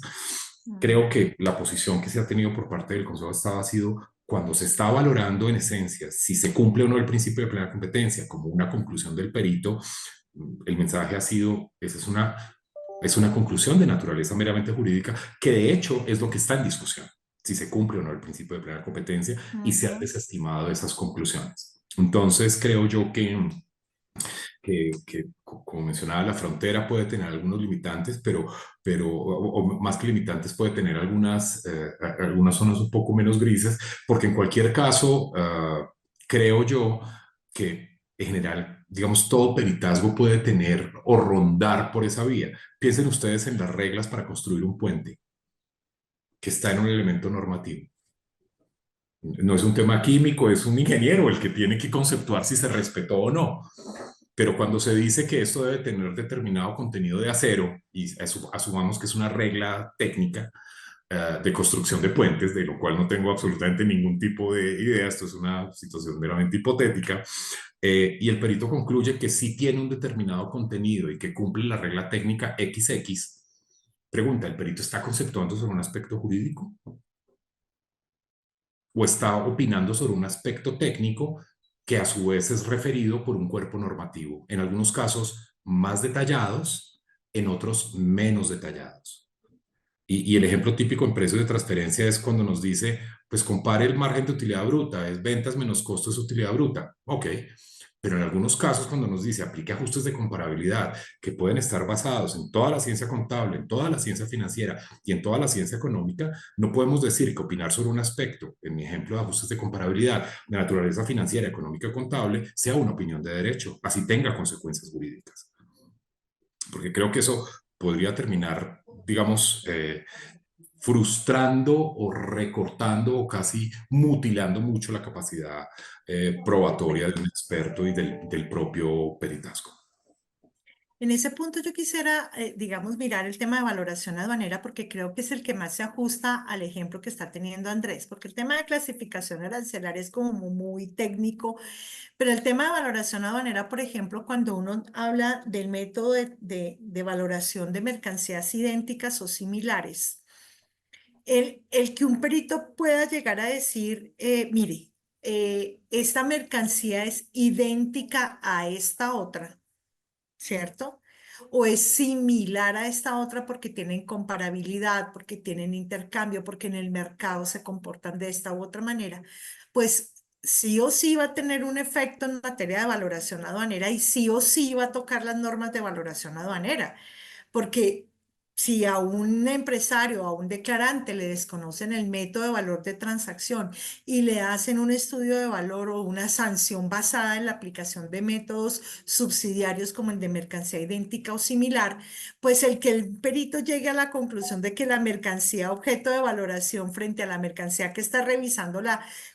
Creo que la posición que se ha tenido por parte del Consejo de Estado ha sido cuando se está valorando en esencia si se cumple o no el principio de plena competencia como una conclusión del perito, el mensaje ha sido, esa es una conclusión de naturaleza meramente jurídica, que de hecho es lo que está en discusión, si se cumple o no el principio de plena competencia, y se han desestimado esas conclusiones. Entonces, creo yo que como mencionaba, la frontera puede tener algunos limitantes, o más que limitantes, puede tener algunas zonas un poco menos grises, porque en cualquier caso, creo yo que en general, digamos, todo peritazgo puede tener o rondar por esa vía. Piensen ustedes en las reglas para construir un puente, que está en un elemento normativo. No es un tema químico, es un ingeniero el que tiene que conceptuar si se respetó o no. Pero cuando se dice que esto debe tener determinado contenido de acero, y asumamos que es una regla técnica de construcción de puentes, de lo cual no tengo absolutamente ningún tipo de idea, esto es una situación meramente hipotética, y el perito concluye que sí tiene un determinado contenido y que cumple la regla técnica XX, pregunta, ¿el perito está conceptuando sobre un aspecto jurídico? ¿O está opinando sobre un aspecto técnico que a su vez es referido por un cuerpo normativo? En algunos casos más detallados, en otros menos detallados. Y el ejemplo típico en precios de transferencia es cuando nos dice, pues compare el margen de utilidad bruta, es ventas menos costos de utilidad bruta. Ok, pero en algunos casos cuando nos dice aplique ajustes de comparabilidad que pueden estar basados en toda la ciencia contable, en toda la ciencia financiera y en toda la ciencia económica, no podemos decir que opinar sobre un aspecto, en mi ejemplo de ajustes de comparabilidad de naturaleza financiera, económica o contable, sea una opinión de derecho, así tenga consecuencias jurídicas. Porque creo que eso podría terminar, digamos, frustrando o recortando o casi mutilando mucho la capacidad probatoria de un experto y del propio peritazgo. En ese punto yo quisiera, digamos, mirar el tema de valoración aduanera porque creo que es el que más se ajusta al ejemplo que está teniendo Andrés, porque el tema de clasificación arancelaria es como muy técnico, pero el tema de valoración aduanera, por ejemplo, cuando uno habla del método de valoración de mercancías idénticas o similares, el que un perito pueda llegar a decir, mire, esta mercancía es idéntica a esta otra, ¿cierto? O es similar a esta otra porque tienen comparabilidad, porque tienen intercambio, porque en el mercado se comportan de esta u otra manera, pues sí o sí va a tener un efecto en materia de valoración aduanera y sí o sí va a tocar las normas de valoración aduanera, porque si a un empresario o a un declarante le desconocen el método de valor de transacción y le hacen un estudio de valor o una sanción basada en la aplicación de métodos subsidiarios como el de mercancía idéntica o similar, pues el que el perito llegue a la conclusión de que la mercancía objeto de valoración frente a la mercancía que está revisando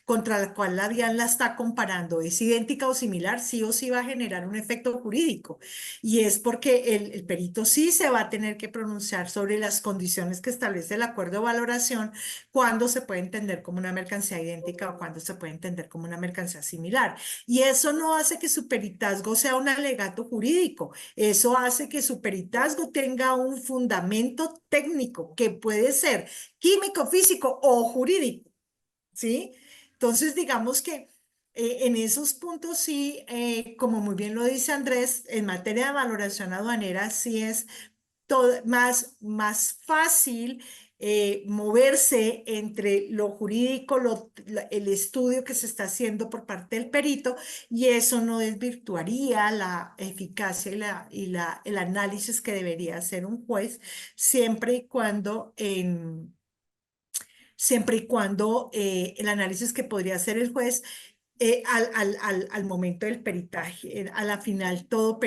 contra la cual la DIAN la está comparando es idéntica o similar, sí o sí va a generar un efecto jurídico. Y es porque el perito sí se va a tener que pronunciar sobre las condiciones que establece el acuerdo de valoración, cuándo se puede entender como una mercancía idéntica o cuándo se puede entender como una mercancía similar. Y eso no hace que su peritazgo sea un alegato jurídico, eso hace que su peritazgo tenga un fundamento técnico que puede ser químico, físico o jurídico, ¿sí? Entonces, digamos que En esos puntos sí, como muy bien lo dice Andrés, en materia de valoración aduanera sí es más fácil moverse entre lo jurídico, el estudio que se está haciendo por parte del perito, y eso no desvirtuaría la eficacia el análisis que debería hacer un juez, siempre y cuando el análisis que podría hacer el juez al momento del peritaje. A la final, todo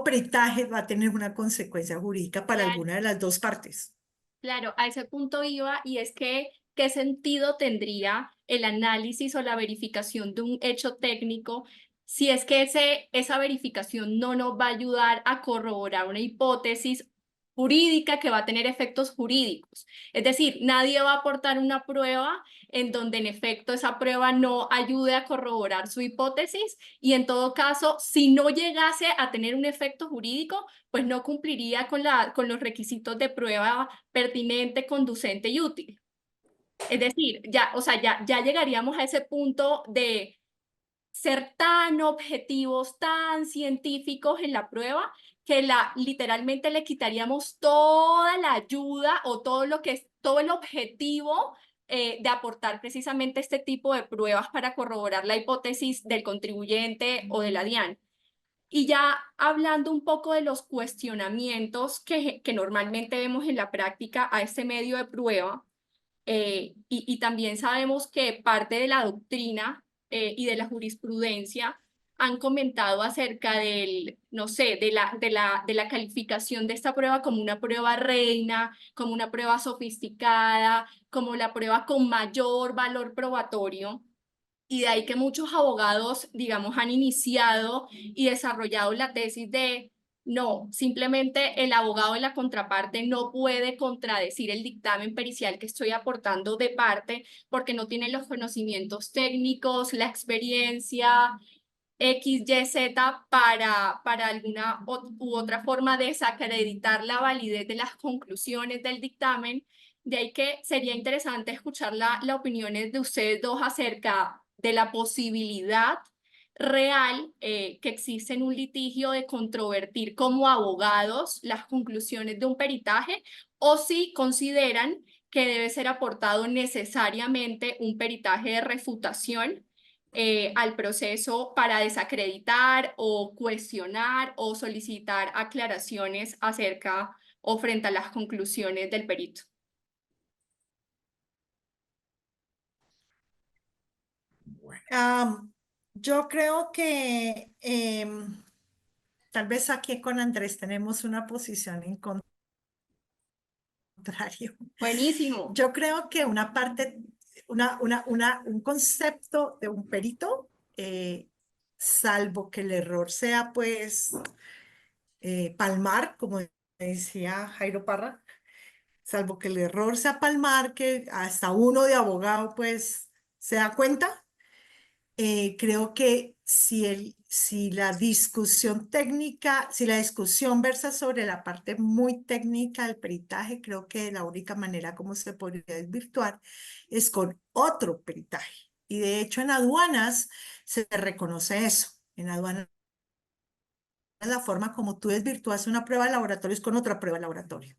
peritaje va a tener una consecuencia jurídica para Claro, alguna de las dos partes. claro, a ese punto iba y es que, ¿qué sentido tendría el análisis o la verificación de un hecho técnico si es que esa verificación no nos va a ayudar a corroborar una hipótesis jurídica que va a tener efectos jurídicos? Es decir, nadie va a aportar una prueba en donde en efecto esa prueba no ayude a corroborar su hipótesis y en todo caso, si no llegase a tener un efecto jurídico, pues no cumpliría con los requisitos de prueba pertinente, conducente y útil. Es decir, ya, o sea, ya llegaríamos a ese punto de ser tan objetivos, tan científicos en la prueba, que literalmente le quitaríamos toda la ayuda o todo lo que es, todo el objetivo de aportar precisamente este tipo de pruebas para corroborar la hipótesis del contribuyente o de la DIAN. Y ya hablando un poco de los cuestionamientos que normalmente vemos en la práctica a este medio de prueba, y también sabemos que parte de la doctrina y de la jurisprudencia han comentado acerca del, no sé, de la calificación de esta prueba como una prueba reina, como una prueba sofisticada, como la prueba con mayor valor probatorio. Y de ahí que muchos abogados, digamos, han iniciado y desarrollado la tesis de no, simplemente el abogado de la contraparte no puede contradecir el dictamen pericial que estoy aportando de parte porque no tiene los conocimientos técnicos, la experiencia, X, Y, Z para alguna u otra forma de desacreditar la validez de las conclusiones del dictamen. De ahí que sería interesante escuchar las opiniones de ustedes dos acerca de la posibilidad real que existe en un litigio de controvertir como abogados las conclusiones de un peritaje o si consideran que debe ser aportado necesariamente un peritaje de refutación al proceso para desacreditar o cuestionar o solicitar aclaraciones acerca o frente a las conclusiones del perito. Yo creo que tal vez aquí con Andrés tenemos una posición en contrario. Buenísimo. Yo creo que una parte, un concepto de un perito, salvo que el error sea pues palmar, como decía Jairo Parra, salvo que el error sea palmar, que hasta uno de abogado pues se da cuenta. Creo que si la discusión técnica, si la discusión versa sobre la parte muy técnica del peritaje, creo que la única manera como se podría desvirtuar es con otro peritaje. Y de hecho en aduanas se reconoce eso. En aduanas la forma como tú desvirtúas una prueba de laboratorio es con otra prueba de laboratorio,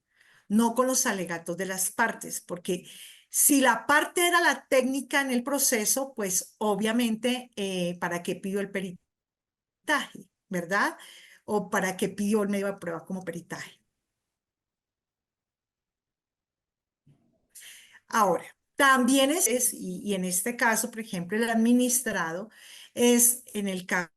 no con los alegatos de las partes, porque si la parte era la técnica en el proceso, pues obviamente, ¿para qué pidió el peritaje, verdad? O ¿para qué pidió el medio de prueba como peritaje? Ahora, también y en este caso, por ejemplo, el administrado es en el caso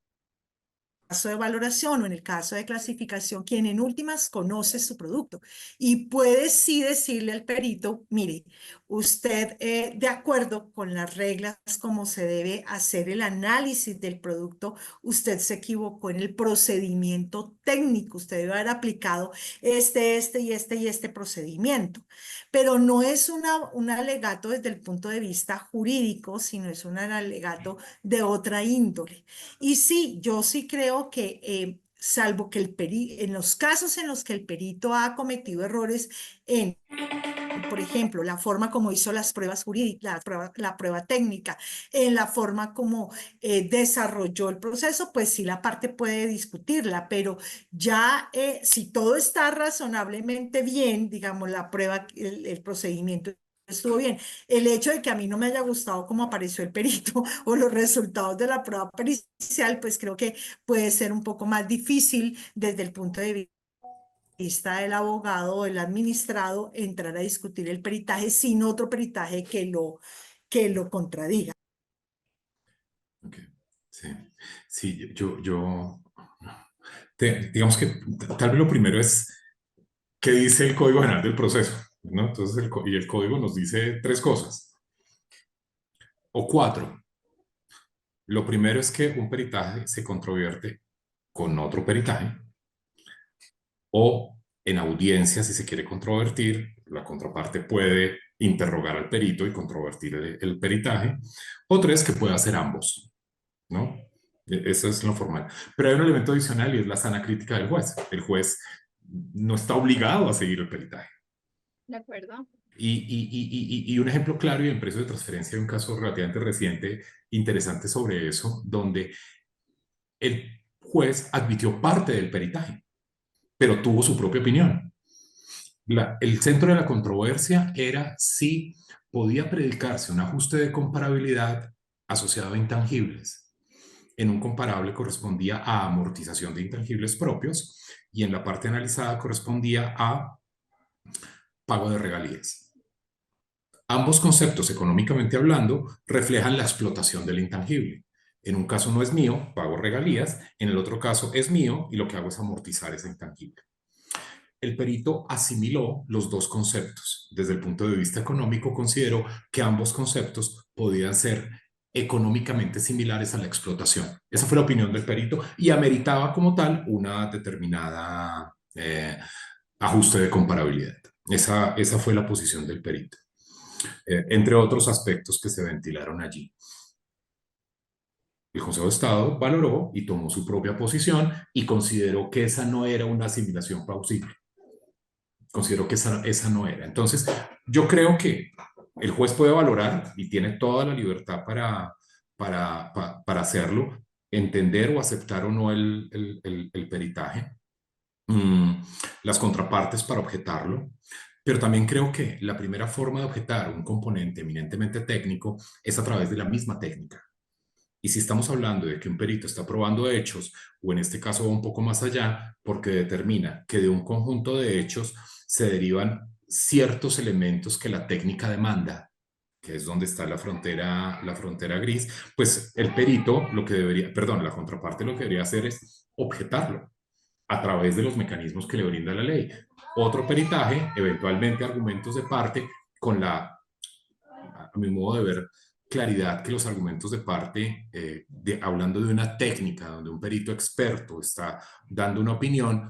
de valoración o en el caso de clasificación, quien en últimas conoce su producto y puede sí decirle al perito, mire, usted de acuerdo con las reglas como se debe hacer el análisis del producto, usted se equivocó en el procedimiento técnico, usted debe haber aplicado este procedimiento, pero no es un alegato desde el punto de vista jurídico, sino es un alegato de otra índole. Y sí, yo sí creo que, salvo que en los casos en los que el perito ha cometido errores en por ejemplo, la forma como hizo las pruebas jurídicas, la prueba técnica, en la forma como desarrolló el proceso, pues sí la parte puede discutirla, pero ya si todo está razonablemente bien, digamos, la prueba, el procedimiento estuvo bien. El hecho de que a mí no me haya gustado cómo apareció el perito o los resultados de la prueba pericial, pues creo que puede ser un poco más difícil desde el punto de vista del abogado o el administrado entrar a discutir el peritaje sin otro peritaje que lo contradiga. Okay. Sí, sí, digamos que tal vez lo primero es qué dice el Código General del Proceso, ¿no? Entonces, el código nos dice 3 cosas, o 4. Lo primero es que un peritaje se controvierte con otro peritaje, o en audiencia, si se quiere controvertir, la contraparte puede interrogar al perito y controvertir el peritaje, o 3, que puede hacer ambos, ¿no? Eso es lo formal. Pero hay un elemento adicional y es la sana crítica del juez. El juez no está obligado a seguir el peritaje. De acuerdo. Y un ejemplo claro y en precio de transferencia de un caso relativamente reciente, interesante sobre eso, donde el juez admitió parte del peritaje, pero tuvo su propia opinión. El centro de la controversia era si podía predicarse un ajuste de comparabilidad asociado a intangibles. En un comparable correspondía a amortización de intangibles propios y en la parte analizada correspondía a pago de regalías. Ambos conceptos, económicamente hablando, reflejan la explotación del intangible. En un caso no es mío, pago regalías, en el otro caso es mío y lo que hago es amortizar ese intangible. El perito asimiló los dos conceptos. Desde el punto de vista económico, consideró que ambos conceptos podían ser económicamente similares a la explotación. Esa fue la opinión del perito y ameritaba como tal una determinada ajuste de comparabilidad. Esa fue la posición del perito, entre otros aspectos que se ventilaron allí. El Consejo de Estado valoró y tomó su propia posición y consideró que esa no era una asimilación plausible. Considero que esa no era. Entonces, yo creo que el juez puede valorar y tiene toda la libertad para hacerlo, entender o aceptar o no el peritaje, las contrapartes para objetarlo, pero también creo que la primera forma de objetar un componente eminentemente técnico es a través de la misma técnica. Y si estamos hablando de que un perito está probando hechos, o en este caso va un poco más allá, porque determina que de un conjunto de hechos se derivan ciertos elementos que la técnica demanda, que es donde está la frontera gris, pues el perito lo que debería, perdón, la contraparte lo que debería hacer es objetarlo a través de los mecanismos que le brinda la ley. Otro peritaje, eventualmente argumentos de parte, con a mi modo de ver, claridad que los argumentos de parte, hablando de una técnica donde un perito experto está dando una opinión,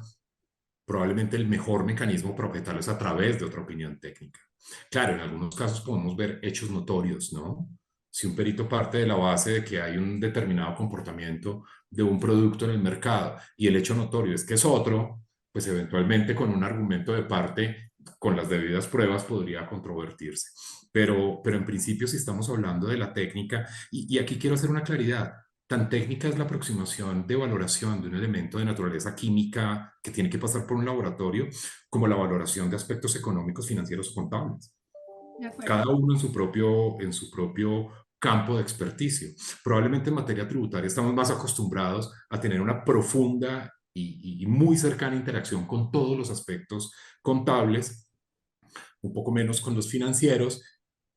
probablemente el mejor mecanismo para objetarlo es a través de otra opinión técnica. Claro, en algunos casos podemos ver hechos notorios, ¿no? Si un perito parte de la base de que hay un determinado comportamiento de un producto en el mercado y el hecho notorio es que es otro, pues eventualmente con un argumento de parte, con las debidas pruebas, podría controvertirse. Pero en principio, si estamos hablando de la técnica, y aquí quiero hacer una claridad, tan técnica es la aproximación de valoración de un elemento de naturaleza química que tiene que pasar por un laboratorio, como la valoración de aspectos económicos, financieros o contables. Cada uno en su propio campo de experticio. Probablemente en materia tributaria estamos más acostumbrados a tener una profunda y muy cercana interacción con todos los aspectos contables, un poco menos con los financieros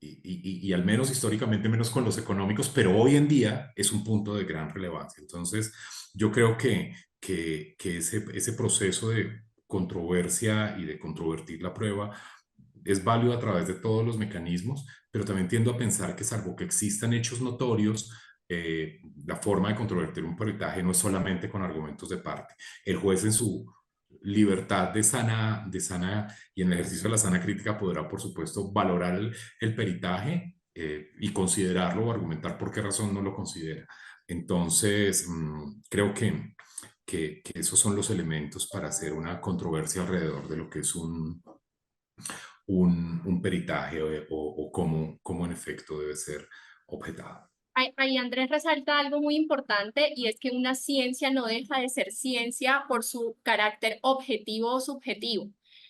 y al menos históricamente menos con los económicos, pero hoy en día es un punto de gran relevancia. Entonces, yo creo que ese proceso de controversia y de controvertir la prueba es válido a través de todos los mecanismos, pero también tiendo a pensar que salvo que existan hechos notorios, la forma de controvertir un peritaje no es solamente con argumentos de parte. El juez en su libertad de sana y en el ejercicio de la sana crítica podrá, por supuesto, valorar el peritaje y considerarlo o argumentar por qué razón no lo considera. Entonces, creo que esos son los elementos para hacer una controversia alrededor de lo que es un peritaje o cómo en efecto debe ser objetado. Ahí Andrés resalta algo muy importante y es que una ciencia no deja de ser ciencia por su carácter objetivo o subjetivo.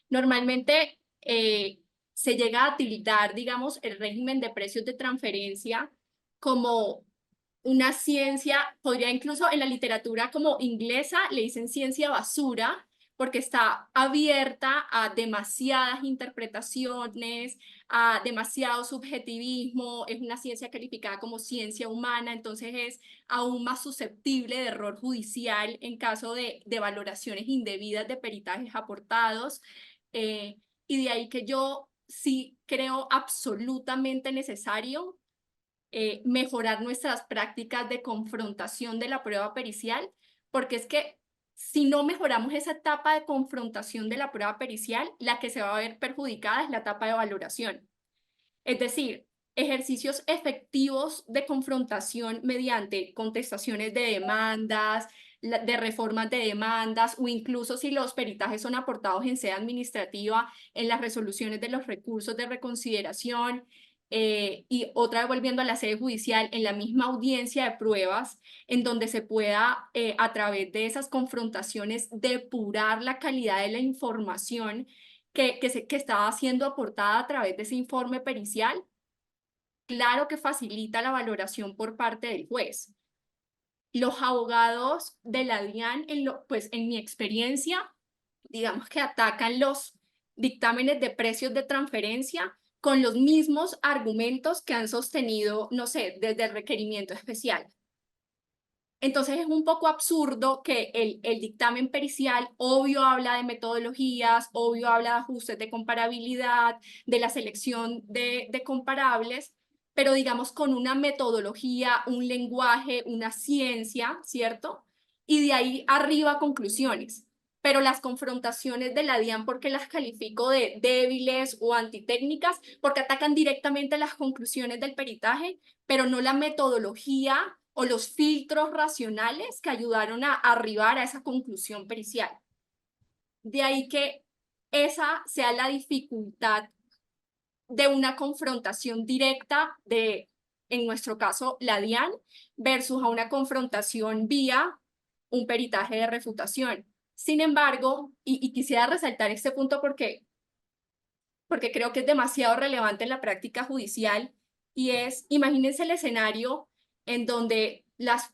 Normalmente se llega a tildar, digamos, el régimen de precios de transferencia como una ciencia, podría incluso en la literatura como inglesa le dicen ciencia basura, porque está abierta a demasiadas interpretaciones, a demasiado subjetivismo, es una ciencia calificada como ciencia humana, entonces es aún más susceptible de error judicial en caso de valoraciones indebidas de peritajes aportados. Y de ahí que yo sí creo absolutamente necesario mejorar nuestras prácticas de confrontación de la prueba pericial, porque es que si no mejoramos esa etapa de confrontación de la prueba pericial, la que se va a ver perjudicada es la etapa de valoración. Es decir, ejercicios efectivos de confrontación mediante contestaciones de demandas, de reformas de demandas, o incluso si los peritajes son aportados en sede administrativa, en las resoluciones de los recursos de reconsideración, y otra vez volviendo a la sede judicial, en la misma audiencia de pruebas, en donde se pueda, a través de esas confrontaciones, depurar la calidad de la información que estaba siendo aportada a través de ese informe pericial. Claro que facilita la valoración por parte del juez. Los abogados de la DIAN, pues en mi experiencia, digamos que atacan los dictámenes de precios de transferencia con los mismos argumentos que han sostenido, no sé, desde el requerimiento especial. Entonces es un poco absurdo que el dictamen pericial obvio habla de metodologías, obvio habla de ajustes de comparabilidad, de la selección de comparables, pero digamos con una metodología, un lenguaje, una ciencia, ¿cierto? Y de ahí arriba conclusiones. Pero las confrontaciones de la DIAN, porque las califico de débiles o antitécnicas, porque atacan directamente las conclusiones del peritaje, pero no la metodología o los filtros racionales que ayudaron a arribar a esa conclusión pericial. De ahí que esa sea la dificultad de una confrontación directa de, en nuestro caso, la DIAN, versus a una confrontación vía un peritaje de refutación. Sin embargo, y quisiera resaltar este punto porque creo que es demasiado relevante en la práctica judicial, y es, imagínense el escenario en donde las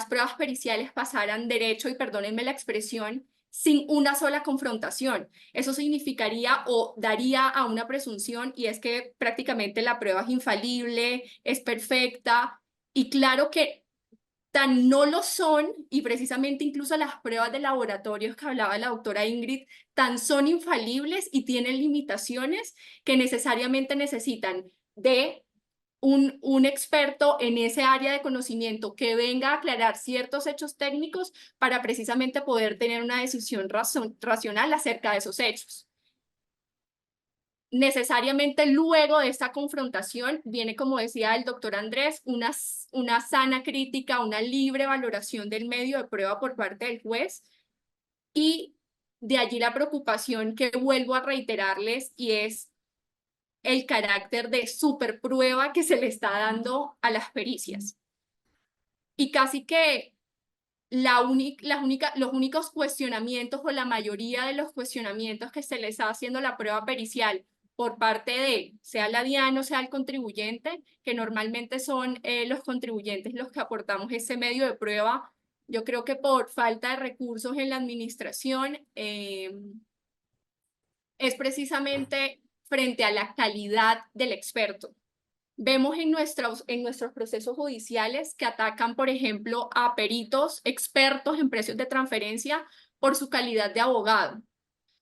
pruebas periciales pasaran derecho, y perdónenme la expresión, sin una sola confrontación. Eso significaría o daría a una presunción, y es que prácticamente la prueba es infalible, es perfecta, y claro que tan no lo son, y precisamente incluso las pruebas de laboratorios que hablaba la doctora Ingrid, tan son infalibles y tienen limitaciones que necesariamente necesitan de un experto en ese área de conocimiento que venga a aclarar ciertos hechos técnicos para precisamente poder tener una decisión racional acerca de esos hechos. Necesariamente luego de esta confrontación viene, como decía el doctor Andrés, una sana crítica, una libre valoración del medio de prueba por parte del juez, y de allí la preocupación que vuelvo a reiterarles, y es el carácter de superprueba que se le está dando a las pericias. Y casi que los únicos cuestionamientos, o la mayoría de los cuestionamientos que se le está haciendo a la prueba pericial por parte de, sea la DIAN o sea el contribuyente, que normalmente son los contribuyentes los que aportamos ese medio de prueba, yo creo que por falta de recursos en la administración, es precisamente frente a la calidad del experto. Vemos en nuestros procesos judiciales que atacan, por ejemplo, a peritos expertos en precios de transferencia por su calidad de abogado.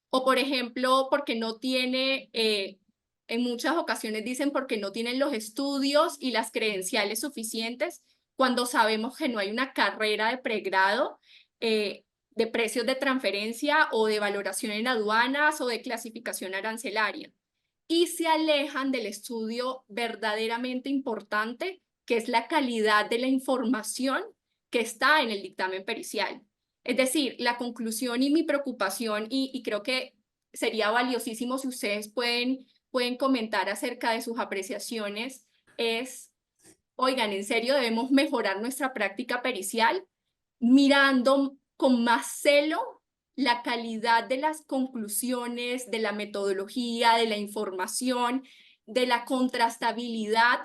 O, por ejemplo, porque no tiene, en muchas ocasiones dicen porque no tienen los estudios y las credenciales suficientes, cuando sabemos que no hay una carrera de pregrado de precios de transferencia o de valoración en aduanas o de clasificación arancelaria. Y se alejan del estudio verdaderamente importante, que es la calidad de la información que está en el dictamen pericial. Es decir, la conclusión y mi preocupación, y creo que sería valiosísimo si ustedes pueden comentar acerca de sus apreciaciones, es, oigan, en serio debemos mejorar nuestra práctica pericial mirando con más celo la calidad de las conclusiones, de la metodología, de la información, de la contrastabilidad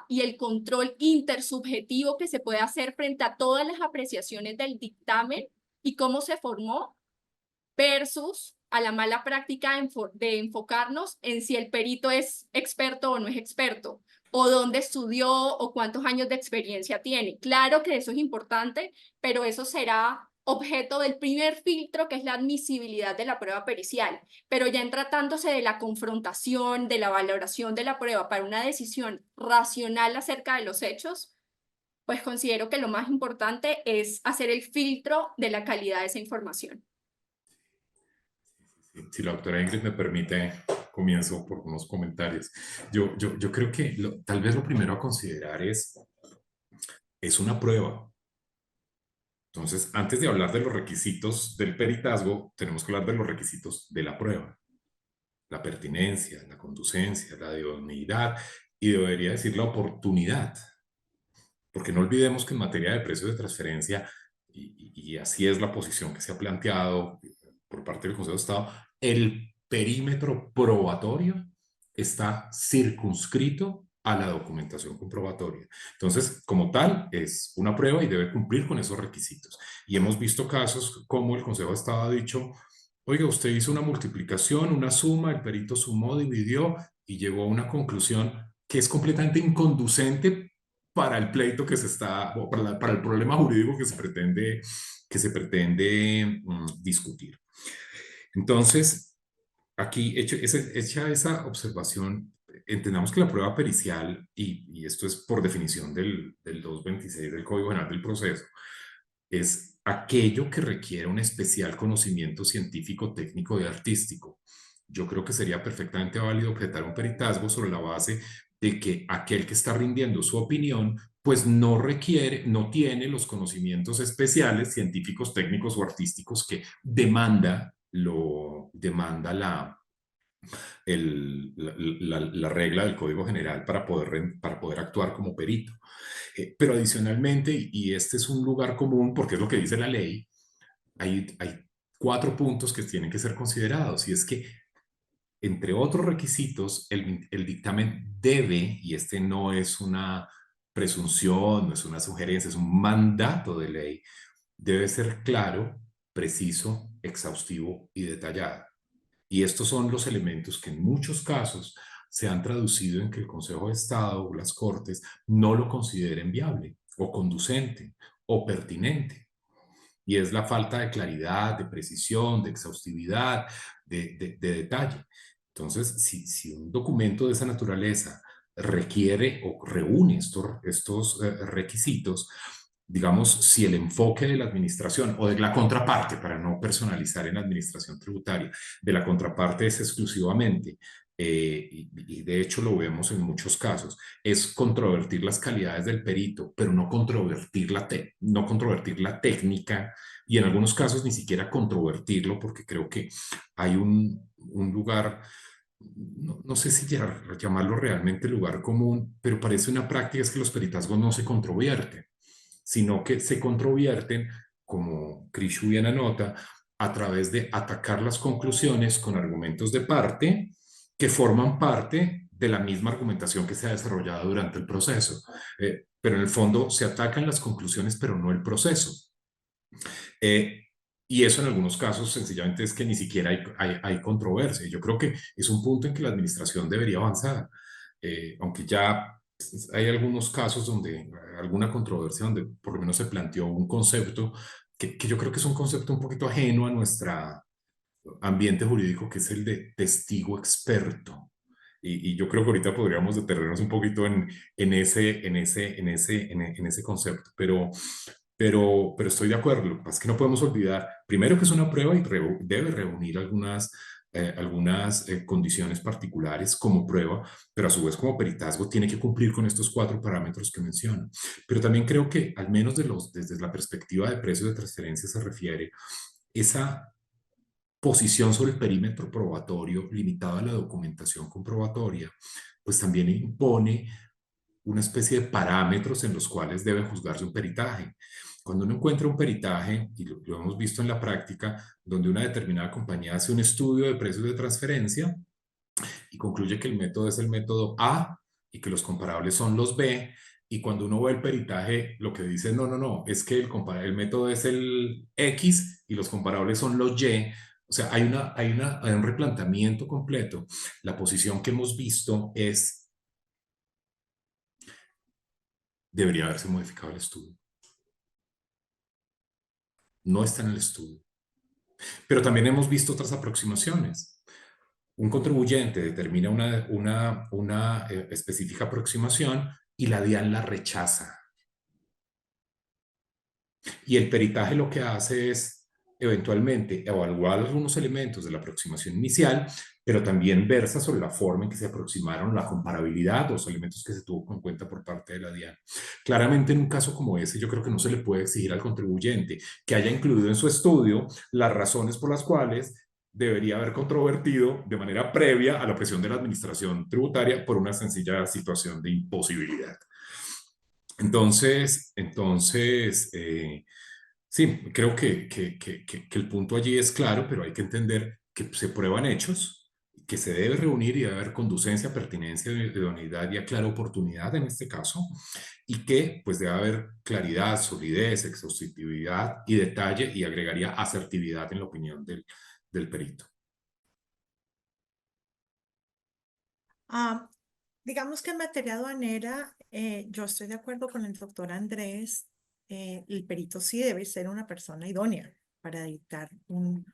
y el control intersubjetivo que se puede hacer frente a todas las apreciaciones del dictamen y cómo se formó, versus a la mala práctica de enfocarnos en si el perito es experto o no es experto, o dónde estudió o cuántos años de experiencia tiene. Claro que eso es importante, pero eso será objeto del primer filtro, que es la admisibilidad de la prueba pericial. Pero ya en tratándose de la confrontación, de la valoración de la prueba para una decisión racional acerca de los hechos, pues considero que lo más importante es hacer el filtro de la calidad de esa información. Si la doctora Ingrid me permite, comienzo por unos comentarios. Yo creo que tal vez lo primero a considerar es una prueba. Entonces, antes de hablar de los requisitos del peritazgo, tenemos que hablar de los requisitos de la prueba. La pertinencia, la conducencia, la idoneidad y debería decir la oportunidad. Porque no olvidemos que en materia de precios de transferencia, y así es la posición que se ha planteado por parte del Consejo de Estado, el perímetro probatorio está circunscrito a la documentación comprobatoria. Entonces, como tal, es una prueba y debe cumplir con esos requisitos. Y hemos visto casos como el Consejo de Estado ha dicho, oiga, usted hizo una multiplicación, una suma, el perito sumó, dividió y llegó a una conclusión que es completamente inconducente para el pleito que se está, o para el problema jurídico que se pretende discutir. Entonces, aquí, hecha esa observación, entendamos que la prueba pericial, y esto es por definición del 226 del Código General del Proceso, es aquello que requiere un especial conocimiento científico, técnico y artístico. Yo creo que sería perfectamente válido objetar un peritazgo sobre la base de que aquel que está rindiendo su opinión pues no tiene los conocimientos especiales, científicos, técnicos o artísticos que demanda la regla del Código General para poder actuar como perito. Pero adicionalmente, y este es un lugar común porque es lo que dice la ley, hay 4 puntos que tienen que ser considerados, y es que, entre otros requisitos, el dictamen debe, y este no es una presunción, no es una sugerencia, es un mandato de ley, debe ser claro, preciso, exhaustivo y detallado. Y estos son los elementos que en muchos casos se han traducido en que el Consejo de Estado o las Cortes no lo consideren viable o conducente o pertinente. Y es la falta de claridad, de precisión, de exhaustividad, de detalle. Entonces, si un documento de esa naturaleza requiere o reúne estos requisitos, digamos, si el enfoque de la administración o de la contraparte, para no personalizar en la administración tributaria, de la contraparte es exclusivamente, y de hecho lo vemos en muchos casos, es controvertir las calidades del perito, pero no controvertir la técnica, y en algunos casos ni siquiera controvertirlo, porque creo que hay un lugar, no sé si llamarlo realmente lugar común, pero parece una práctica, es que los peritazgos no se controvierten, sino que se controvierten, como Krishu bien anota, a través de atacar las conclusiones con argumentos de parte que forman parte de la misma argumentación que se ha desarrollado durante el proceso. Pero en el fondo se atacan las conclusiones, pero no el proceso. Y eso en algunos casos sencillamente es que ni siquiera hay controversia. Yo creo que es un punto en que la administración debería avanzar, aunque ya hay algunos casos donde alguna controversia, donde por lo menos se planteó un concepto que yo creo que es un concepto un poquito ajeno a nuestro ambiente jurídico, que es el de testigo experto. Y yo creo que ahorita podríamos detenernos un poquito en ese concepto, pero estoy de acuerdo. Lo que pasa es que no podemos olvidar, primero, que es una prueba y debe reunir algunas condiciones particulares como prueba, pero a su vez como peritazgo tiene que cumplir con estos 4 parámetros que menciono. Pero también creo que, al menos desde la perspectiva de precios de transferencia se refiere, esa posición sobre el perímetro probatorio limitado a la documentación comprobatoria, pues también impone una especie de parámetros en los cuales debe juzgarse un peritaje. Cuando uno encuentra un peritaje, y lo hemos visto en la práctica, donde una determinada compañía hace un estudio de precios de transferencia y concluye que el método es el método A y que los comparables son los B, y cuando uno ve el peritaje, lo que dice, no, es que el método es el X y los comparables son los Y. O sea, hay un replanteamiento completo. La posición que hemos visto es, debería haberse modificado el estudio. No está en el estudio. Pero también hemos visto otras aproximaciones. Un contribuyente determina una específica aproximación y la DIAN la rechaza. Y el peritaje lo que hace es eventualmente evaluar algunos elementos de la aproximación inicial, pero también versa sobre la forma en que se aproximaron, la comparabilidad, los elementos que se tuvo en cuenta por parte de la DIAN. Claramente, en un caso como ese, yo creo que no se le puede exigir al contribuyente que haya incluido en su estudio las razones por las cuales debería haber controvertido de manera previa a la presión de la administración tributaria por una sencilla situación de imposibilidad. Entonces, sí, creo que el punto allí es claro, pero hay que entender que se prueban hechos, que se debe reunir y debe haber conducencia, pertinencia, idoneidad y clara oportunidad en este caso, y que pues debe haber claridad, solidez, exhaustividad y detalle, y agregaría asertividad en la opinión del perito. Digamos que en materia aduanera, yo estoy de acuerdo con el doctor Andrés. El perito sí debe ser una persona idónea para dictar un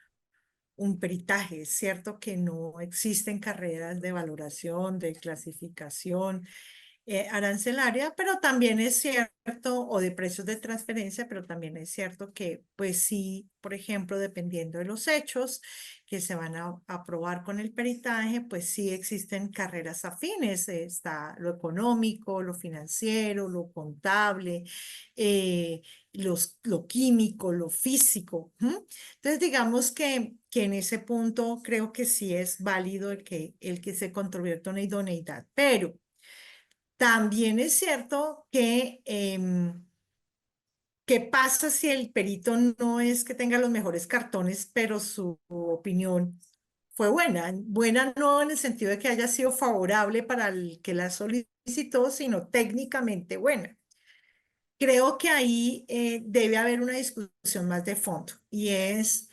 peritaje. Es cierto que no existen carreras de valoración, de clasificación arancelaria, pero también es cierto, o de precios de transferencia, pero también es cierto que, pues sí, por ejemplo, dependiendo de los hechos que se van a aprobar con el peritaje, pues sí existen carreras afines. Está lo económico, lo financiero, lo contable, lo químico, lo físico. Entonces, digamos que en ese punto creo que sí es válido el que se controvierte una idoneidad, pero también es cierto que, ¿qué pasa si el perito no es que tenga los mejores cartones, pero su opinión fue buena? Buena no en el sentido de que haya sido favorable para el que la solicitó, sino técnicamente buena. Creo que ahí debe haber una discusión más de fondo, y es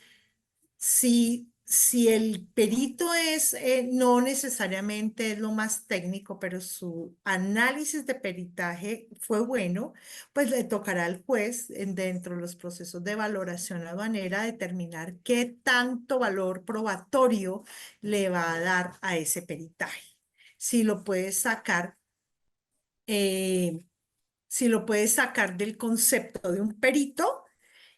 si el perito es, no necesariamente es lo más técnico, pero su análisis de peritaje fue bueno, pues le tocará al juez, dentro de los procesos de valoración aduanera, determinar qué tanto valor probatorio le va a dar a ese peritaje. Si lo puede sacar, si lo puede sacar del concepto de un perito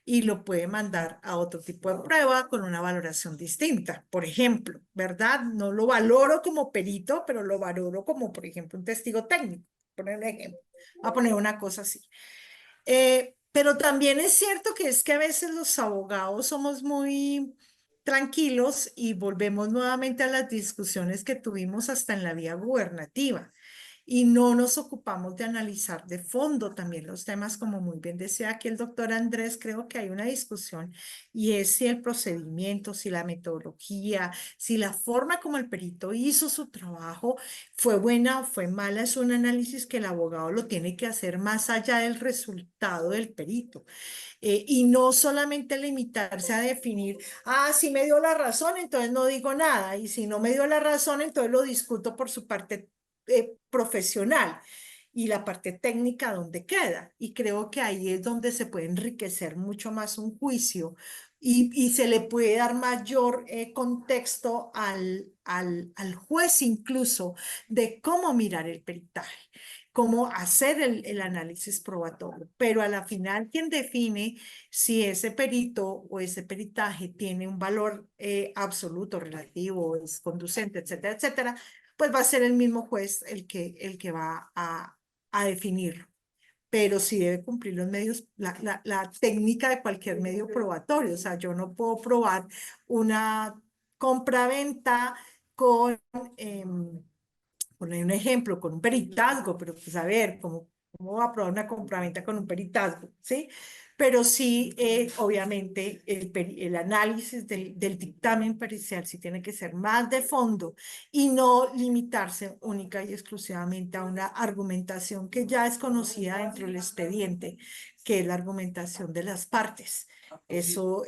y lo puede mandar a otro tipo de prueba con una valoración distinta. Por ejemplo, ¿verdad? No lo valoro como perito, pero lo valoro como, por ejemplo, un testigo técnico. Poner un ejemplo. Voy a poner una cosa así. Pero también es cierto que es que a veces los abogados somos muy tranquilos y volvemos nuevamente a las discusiones que tuvimos hasta en la vía gubernativa, y no nos ocupamos de analizar de fondo también los temas. Como muy bien decía aquí el doctor Andrés, creo que hay una discusión, y es si el procedimiento, si la metodología, si la forma como el perito hizo su trabajo fue buena o fue mala. Es un análisis que el abogado lo tiene que hacer más allá del resultado del perito. Y no solamente limitarse a definir, si me dio la razón, entonces no digo nada, y si no me dio la razón, entonces lo discuto por su parte profesional, y la parte técnica donde queda. Y creo que ahí es donde se puede enriquecer mucho más un juicio, y se le puede dar mayor contexto al juez, incluso, de cómo mirar el peritaje, cómo hacer el análisis probatorio. Pero a la final, quien define si ese perito o ese peritaje tiene un valor absoluto, relativo, es conducente, etcétera, etcétera, pues va a ser el mismo juez el que va a definirlo. pero sí debe cumplir los medios, la técnica de cualquier medio probatorio. O sea, yo no puedo probar una compra-venta con, poner un ejemplo, con un peritazgo, pero pues a ver, ¿cómo va a probar una compraventa con un peritazgo? ¿Sí? Pero sí, obviamente, el análisis del dictamen pericial sí tiene que ser más de fondo y no limitarse única y exclusivamente a una argumentación que ya es conocida dentro del expediente, que es la argumentación de las partes. Eso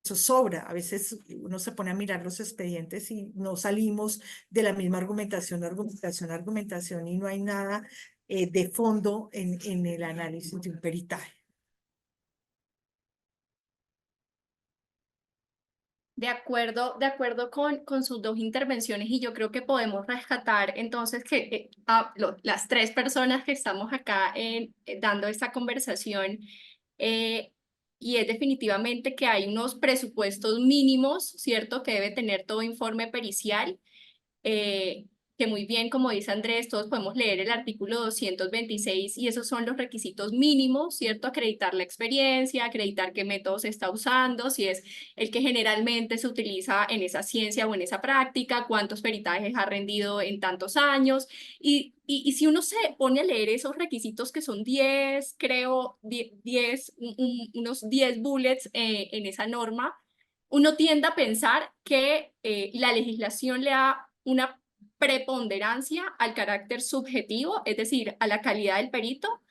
sobra. A veces uno se pone a mirar los expedientes y no salimos de la misma argumentación, y no hay nada de fondo en el análisis de un peritaje. De acuerdo con sus dos intervenciones, y yo creo que podemos rescatar entonces que las tres personas que estamos acá dando esta conversación, y es definitivamente que hay unos presupuestos mínimos, ¿cierto?, que debe tener todo informe pericial, que muy bien, como dice Andrés, todos podemos leer el artículo 226 y esos son los requisitos mínimos, ¿cierto? Acreditar la experiencia, acreditar qué método se está usando, si es el que generalmente se utiliza en esa ciencia o en esa práctica, cuántos peritajes ha rendido en tantos años. Y si uno se pone a leer esos requisitos que son 10, creo, unos 10 bullets en esa norma, uno tiende a pensar que la legislación le da una preponderancia al carácter subjetivo, es decir, a la calidad del perito,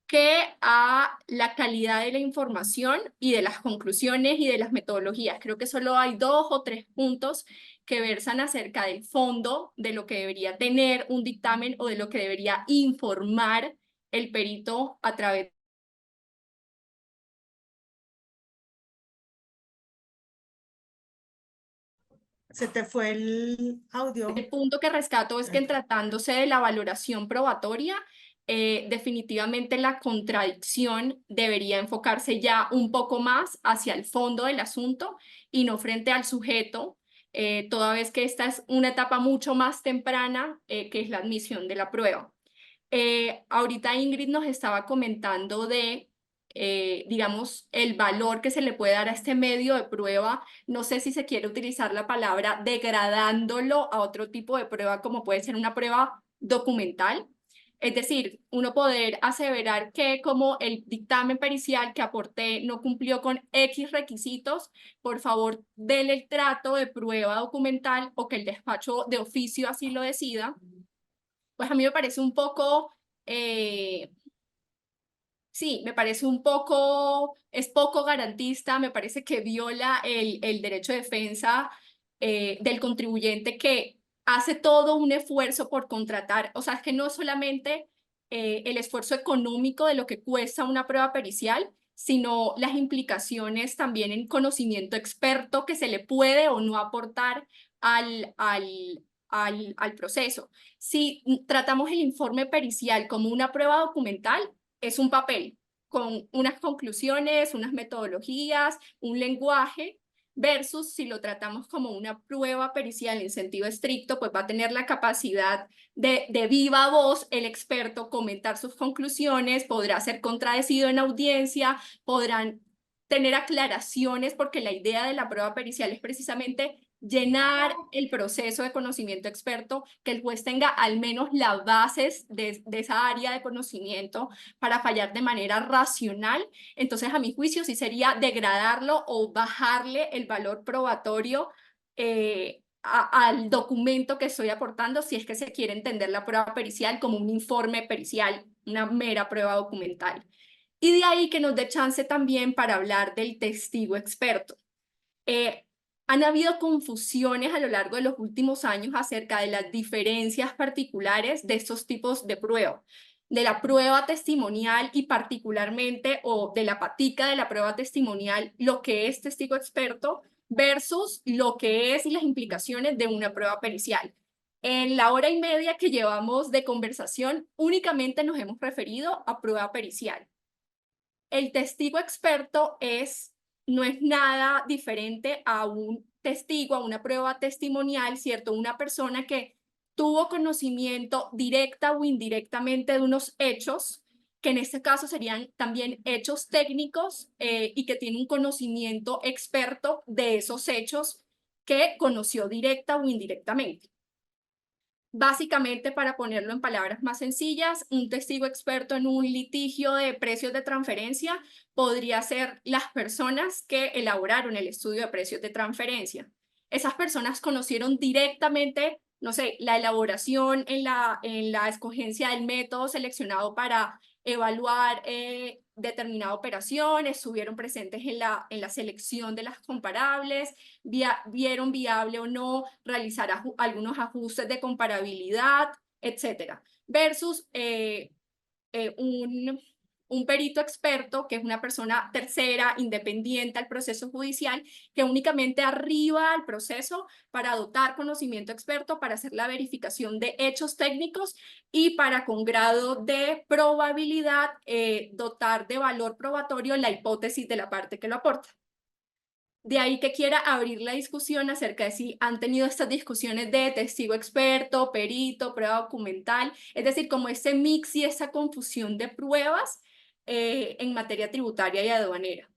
que a la calidad de la información y de las conclusiones y de las metodologías. Creo que solo hay 2 o 3 puntos que versan acerca del fondo de lo que debería tener un dictamen o de lo que debería informar el perito a través. Se te fue el audio. El punto que rescato es que en tratándose de la valoración probatoria, definitivamente la contradicción debería enfocarse ya un poco más hacia el fondo del asunto y no frente al sujeto, toda vez que esta es una etapa mucho más temprana, que es la admisión de la prueba. Ahorita Ingrid nos estaba comentando de, digamos, el valor que se le puede dar a este medio de prueba. No sé si se quiere utilizar la palabra degradándolo a otro tipo de prueba, como puede ser una prueba documental. Es decir, uno poder aseverar que como el dictamen pericial que aporté no cumplió con X requisitos, por favor, déle el trato de prueba documental o que el despacho de oficio así lo decida. Pues a mí me parece un poco, sí, me parece es poco garantista, me parece que viola el derecho de defensa del contribuyente que hace todo un esfuerzo por contratar. O sea, es que no solamente el esfuerzo económico de lo que cuesta una prueba pericial, sino las implicaciones también en conocimiento experto que se le puede o no aportar al proceso. Si tratamos el informe pericial como una prueba documental, es un papel con unas conclusiones, unas metodologías, un lenguaje, versus si lo tratamos como una prueba pericial en sentido estricto, pues va a tener la capacidad de viva voz el experto comentar sus conclusiones, podrá ser contradecido en audiencia, podrán tener aclaraciones, porque la idea de la prueba pericial es precisamente llenar el proceso de conocimiento experto, que el juez tenga al menos las bases de esa área de conocimiento para fallar de manera racional. Entonces, a mi juicio, sí sería degradarlo o bajarle el valor probatorio al documento que estoy aportando, si es que se quiere entender la prueba pericial como un informe pericial, una mera prueba documental. Y de ahí que nos dé chance también para hablar del testigo experto. Han habido confusiones a lo largo de los últimos años acerca de las diferencias particulares de estos tipos de prueba, de la prueba testimonial y particularmente, o de la patica de la prueba testimonial, lo que es testigo experto versus lo que es y las implicaciones de una prueba pericial. En la hora y media que llevamos de conversación, únicamente nos hemos referido a prueba pericial. El testigo experto no es nada diferente a un testigo, a una prueba testimonial, ¿cierto? Una persona que tuvo conocimiento directa o indirectamente de unos hechos que en este caso serían también hechos técnicos y que tiene un conocimiento experto de esos hechos que conoció directa o indirectamente. Básicamente, para ponerlo en palabras más sencillas, un testigo experto en un litigio de precios de transferencia podría ser las personas que elaboraron el estudio de precios de transferencia. Esas personas conocieron directamente, no sé, la elaboración en la escogencia del método seleccionado para evaluar determinada operación, estuvieron presentes en la selección de las comparables, vieron viable o no realizar algunos ajustes de comparabilidad, etcétera, versus un perito experto, que es una persona tercera, independiente al proceso judicial, que únicamente arriba al proceso para dotar conocimiento experto, para hacer la verificación de hechos técnicos y para, con grado de probabilidad, dotar de valor probatorio la hipótesis de la parte que lo aporta. De ahí que quiera abrir la discusión acerca de si han tenido estas discusiones de testigo experto, perito, prueba documental, es decir, como ese mix y esa confusión de pruebas en materia tributaria y aduanera.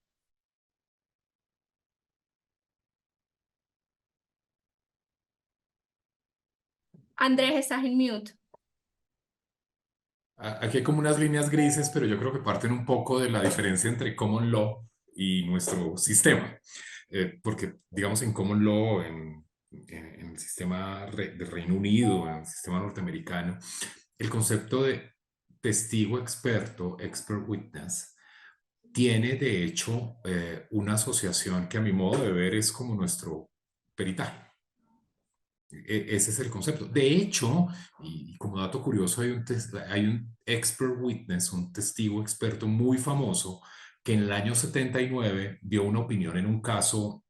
Andrés, estás en mute. Aquí hay como unas líneas grises, pero yo creo que parten un poco de la diferencia entre common law y nuestro sistema. Porque, digamos, en common law, en el sistema de Reino Unido, en el sistema norteamericano, el concepto de testigo experto, expert witness, tiene de hecho una asociación que a mi modo de ver es como nuestro peritaje. Ese es el concepto. De hecho, y como dato curioso, hay un expert witness, un testigo experto muy famoso, que en el año 79 dio una opinión en un caso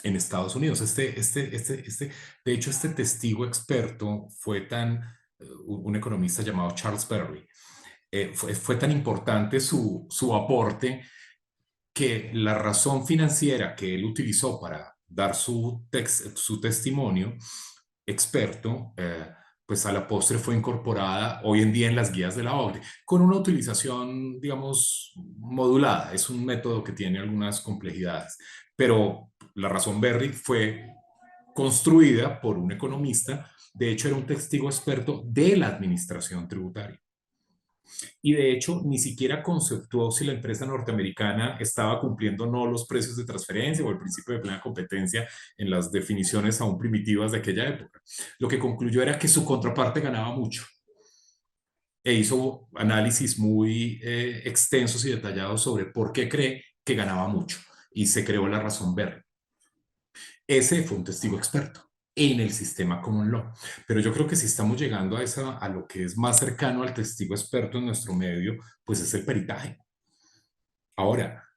en Estados Unidos. De hecho, este testigo experto fue un economista llamado Charles Berry, fue tan importante su aporte que la razón financiera que él utilizó para dar su testimonio experto, pues a la postre fue incorporada hoy en día en las guías de la OCDE, con una utilización, digamos, modulada. Es un método que tiene algunas complejidades, pero la razón Berry fue construida por un economista. De hecho, era un testigo experto de la administración tributaria. Y de hecho ni siquiera conceptuó si la empresa norteamericana estaba cumpliendo o no los precios de transferencia o el principio de plena competencia en las definiciones aún primitivas de aquella época. Lo que concluyó era que su contraparte ganaba mucho e hizo análisis muy extensos y detallados sobre por qué cree que ganaba mucho y se creó la razón Berry. Ese fue un testigo experto en el sistema common law. Pero yo creo que si estamos llegando a lo que es más cercano al testigo experto en nuestro medio, pues es el peritaje. Ahora,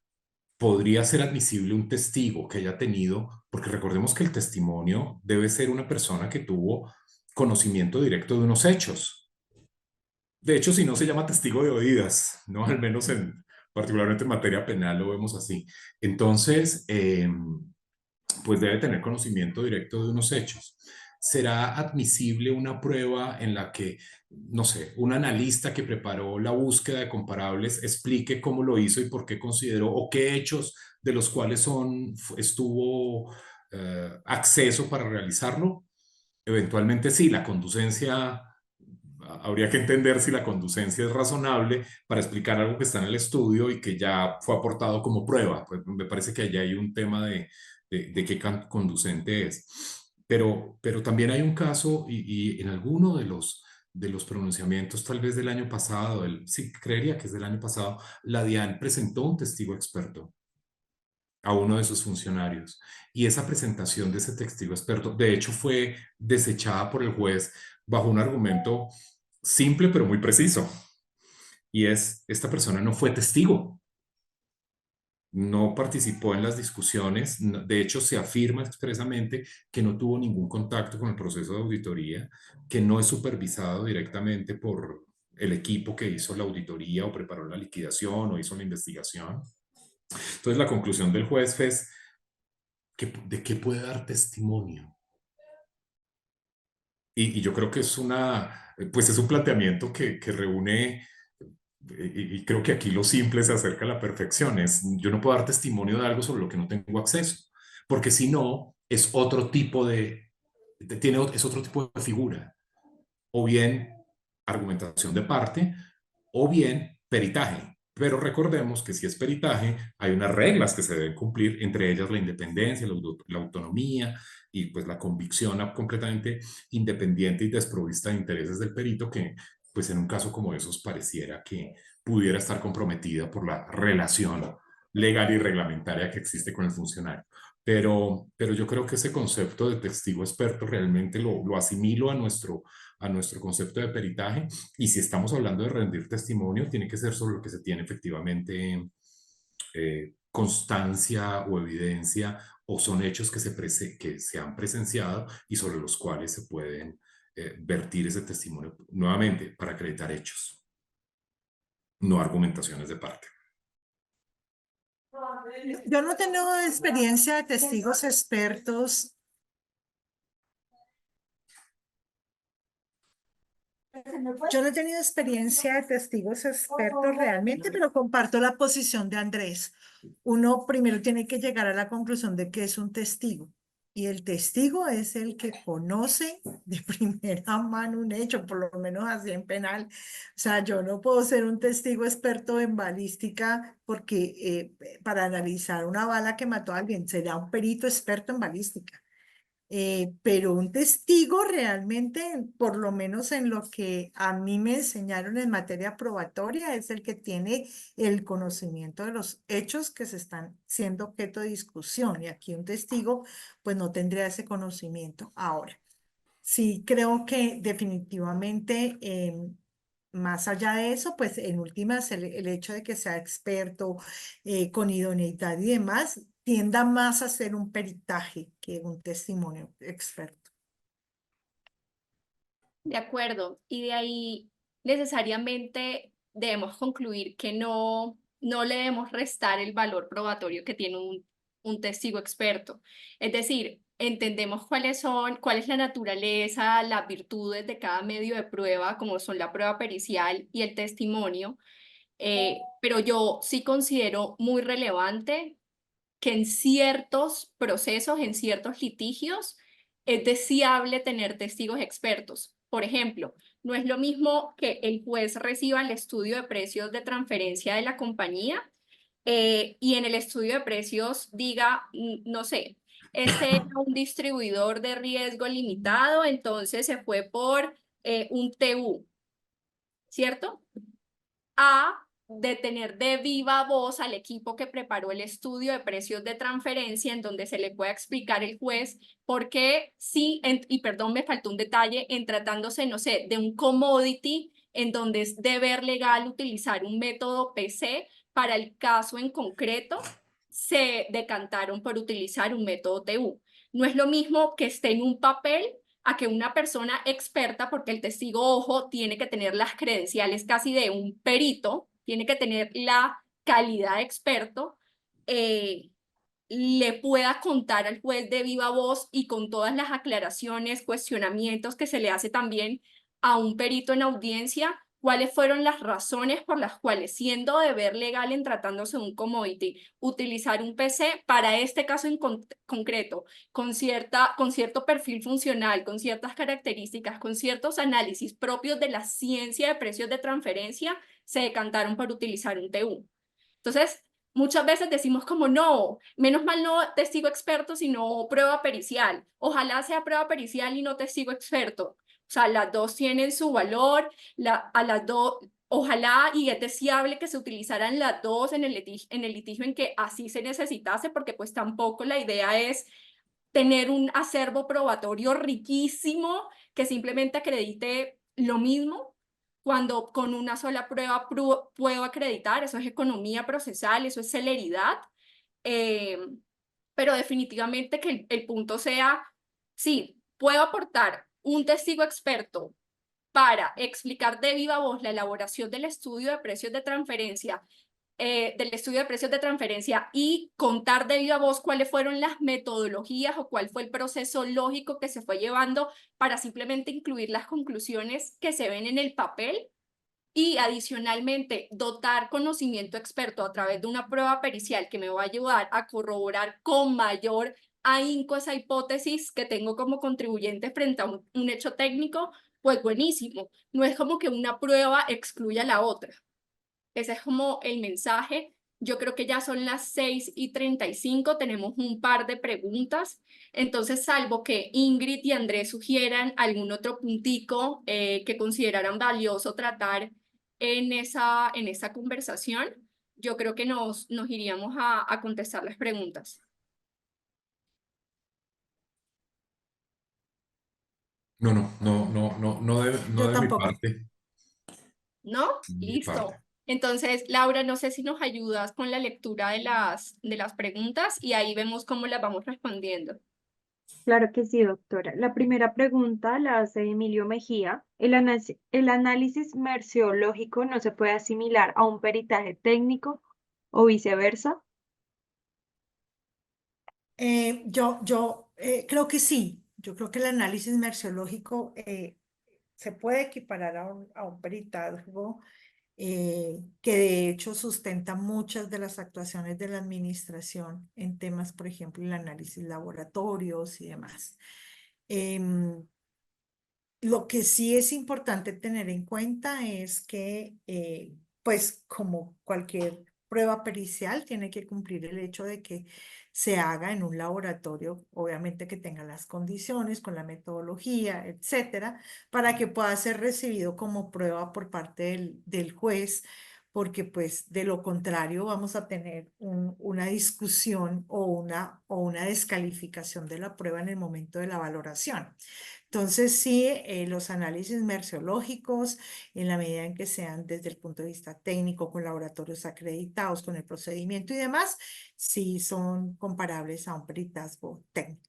podría ser admisible un testigo que haya tenido, porque recordemos que el testimonio debe ser una persona que tuvo conocimiento directo de unos hechos. De hecho, si no se llama testigo de oídas, ¿no? Al menos particularmente en materia penal lo vemos así. Entonces, pues debe tener conocimiento directo de unos hechos. ¿Será admisible una prueba en la que, no sé, un analista que preparó la búsqueda de comparables explique cómo lo hizo y por qué consideró o qué hechos de los cuales estuvo acceso para realizarlo? Eventualmente sí, la conducencia, habría que entender si la conducencia es razonable para explicar algo que está en el estudio y que ya fue aportado como prueba. Pues me parece que allá hay un tema de qué conducente es. Pero también hay un caso, y en alguno de los pronunciamientos, tal vez del año pasado, sí, creería que es del año pasado, la DIAN presentó un testigo experto a uno de sus funcionarios. Y esa presentación de ese testigo experto, de hecho, fue desechada por el juez bajo un argumento simple pero muy preciso. Y esta persona no fue testigo, no participó en las discusiones, de hecho se afirma expresamente que no tuvo ningún contacto con el proceso de auditoría, que no es supervisado directamente por el equipo que hizo la auditoría o preparó la liquidación o hizo la investigación. Entonces la conclusión del juez es ¿de qué puede dar testimonio? Y yo creo que es un planteamiento que reúne y creo que aquí lo simple se acerca a la perfección, yo no puedo dar testimonio de algo sobre lo que no tengo acceso, porque si no, es otro tipo es otro tipo de figura, o bien argumentación de parte, o bien peritaje. Pero recordemos que si es peritaje, hay unas reglas que se deben cumplir, entre ellas la independencia, la autonomía y pues la convicción completamente independiente y desprovista de intereses del perito, que pues en un caso como esos pareciera que pudiera estar comprometida por la relación legal y reglamentaria que existe con el funcionario. Pero yo creo que ese concepto de testigo experto realmente lo asimilo a nuestro concepto de peritaje, y si estamos hablando de rendir testimonio, tiene que ser sobre lo que se tiene efectivamente constancia o evidencia, o son hechos que se han presenciado y sobre los cuales se pueden vertir ese testimonio, nuevamente, para acreditar hechos, no argumentaciones de parte. Yo no tengo experiencia de testigos expertos. Yo no he tenido experiencia de testigos expertos realmente, pero comparto la posición de Andrés. Uno primero tiene que llegar a la conclusión de que es un testigo. Y el testigo es el que conoce de primera mano un hecho, por lo menos así en penal. O sea, yo no puedo ser un testigo experto en balística porque para analizar una bala que mató a alguien será un perito experto en balística. Pero un testigo realmente, por lo menos en lo que a mí me enseñaron en materia probatoria, es el que tiene el conocimiento de los hechos que se están siendo objeto de discusión. Y aquí un testigo, pues no tendría ese conocimiento. Ahora, sí creo que definitivamente, más allá de eso, pues en últimas el hecho de que sea experto, con idoneidad y demás, tienda más a ser un peritaje que un testimonio experto. De acuerdo, y de ahí necesariamente debemos concluir que no le debemos restar el valor probatorio que tiene un testigo experto. Es decir, entendemos cuál es la naturaleza, las virtudes de cada medio de prueba, como son la prueba pericial y el testimonio, pero yo sí considero muy relevante que en ciertos procesos, en ciertos litigios, es deseable tener testigos expertos. Por ejemplo, no es lo mismo que el juez reciba el estudio de precios de transferencia de la compañía y en el estudio de precios diga, no sé, este era un distribuidor de riesgo limitado, entonces se fue por un TU, ¿cierto? A de tener de viva voz al equipo que preparó el estudio de precios de transferencia, en donde se le pueda explicar al juez por qué sí, y perdón, me faltó un detalle, en tratándose, no sé, de un commodity, en donde es deber legal utilizar un método PC, para el caso en concreto, se decantaron por utilizar un método TU. No es lo mismo que esté en un papel a que una persona experta, porque el testigo, ojo, tiene que tener las credenciales casi de un perito, tiene que tener la calidad de experto, le pueda contar al juez de viva voz y con todas las aclaraciones, cuestionamientos que se le hace también a un perito en audiencia, cuáles fueron las razones por las cuales, siendo deber legal en tratándose de un commodity, utilizar un PC para este caso en concreto, con cierto perfil funcional, con ciertas características, con ciertos análisis propios de la ciencia de precios de transferencia, se decantaron por utilizar un TU. Entonces, muchas veces decimos como no, menos mal no testigo experto, sino prueba pericial. Ojalá sea prueba pericial y no testigo experto. O sea, las dos tienen su valor, a las dos, ojalá y es deseable que se utilizaran las dos en el litigio en que así se necesitase, porque pues tampoco la idea es tener un acervo probatorio riquísimo que simplemente acredite lo mismo, cuando con una sola prueba puedo acreditar. Eso es economía procesal, eso es celeridad, pero definitivamente que el punto sea, sí, puedo aportar un testigo experto para explicar de viva voz la elaboración del estudio de precios de transferencia, y contar de viva voz cuáles fueron las metodologías o cuál fue el proceso lógico que se fue llevando para simplemente incluir las conclusiones que se ven en el papel. y adicionalmente dotar conocimiento experto a través de una prueba pericial que me va a ayudar a corroborar con mayor ahínco esa hipótesis que tengo como contribuyente frente a un hecho técnico, pues buenísimo. No es como que una prueba excluya la otra. Ese es como el mensaje. Yo creo que ya son las 6:35, tenemos un par de preguntas. Entonces, salvo que Ingrid y Andrés sugieran algún otro puntico que consideraran valioso tratar en esa conversación, yo creo que nos iríamos a contestar las preguntas. No Yo de mi tampoco. parte. ¿No? De mi Listo. parte. Entonces, Laura, no sé si nos ayudas con la lectura de las preguntas y ahí vemos cómo las vamos respondiendo. Claro que sí, doctora. La primera pregunta la hace Emilio Mejía. El análisis merceológico no se puede asimilar a un peritaje técnico o viceversa. Yo creo que sí. Yo creo que el análisis merceológico se puede equiparar a un peritaje que de hecho sustenta muchas de las actuaciones de la administración en temas, por ejemplo, el análisis laboratorios y demás. Em, lo que sí es importante tener en cuenta es que, pues como cualquier prueba pericial, tiene que cumplir el hecho de que se haga en un laboratorio, obviamente que tenga las condiciones, con la metodología, etcétera, para que pueda ser recibido como prueba por parte del juez, porque pues de lo contrario vamos a tener una discusión o una descalificación de la prueba en el momento de la valoración. Entonces, sí, los análisis merceológicos, en la medida en que sean desde el punto de vista técnico, con laboratorios acreditados, con el procedimiento y demás, sí son comparables a un peritazgo técnico.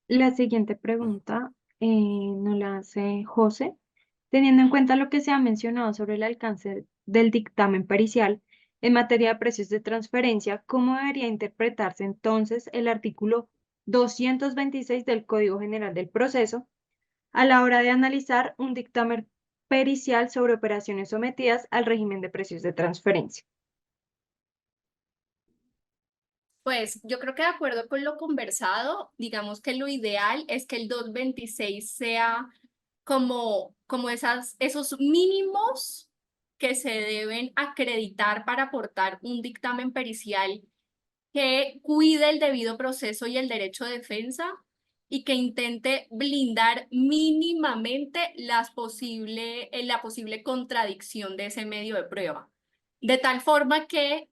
La siguiente pregunta nos la hace José. Teniendo en cuenta lo que se ha mencionado sobre el alcance del dictamen pericial en materia de precios de transferencia, ¿cómo debería interpretarse entonces el artículo 226 del Código General del Proceso a la hora de analizar un dictamen pericial sobre operaciones sometidas al régimen de precios de transferencia? Pues yo creo que de acuerdo con lo conversado, digamos que lo ideal es que el 226 sea como esos mínimos que se deben acreditar para aportar un dictamen pericial que cuide el debido proceso y el derecho de defensa y que intente blindar mínimamente la posible contradicción de ese medio de prueba. De tal forma que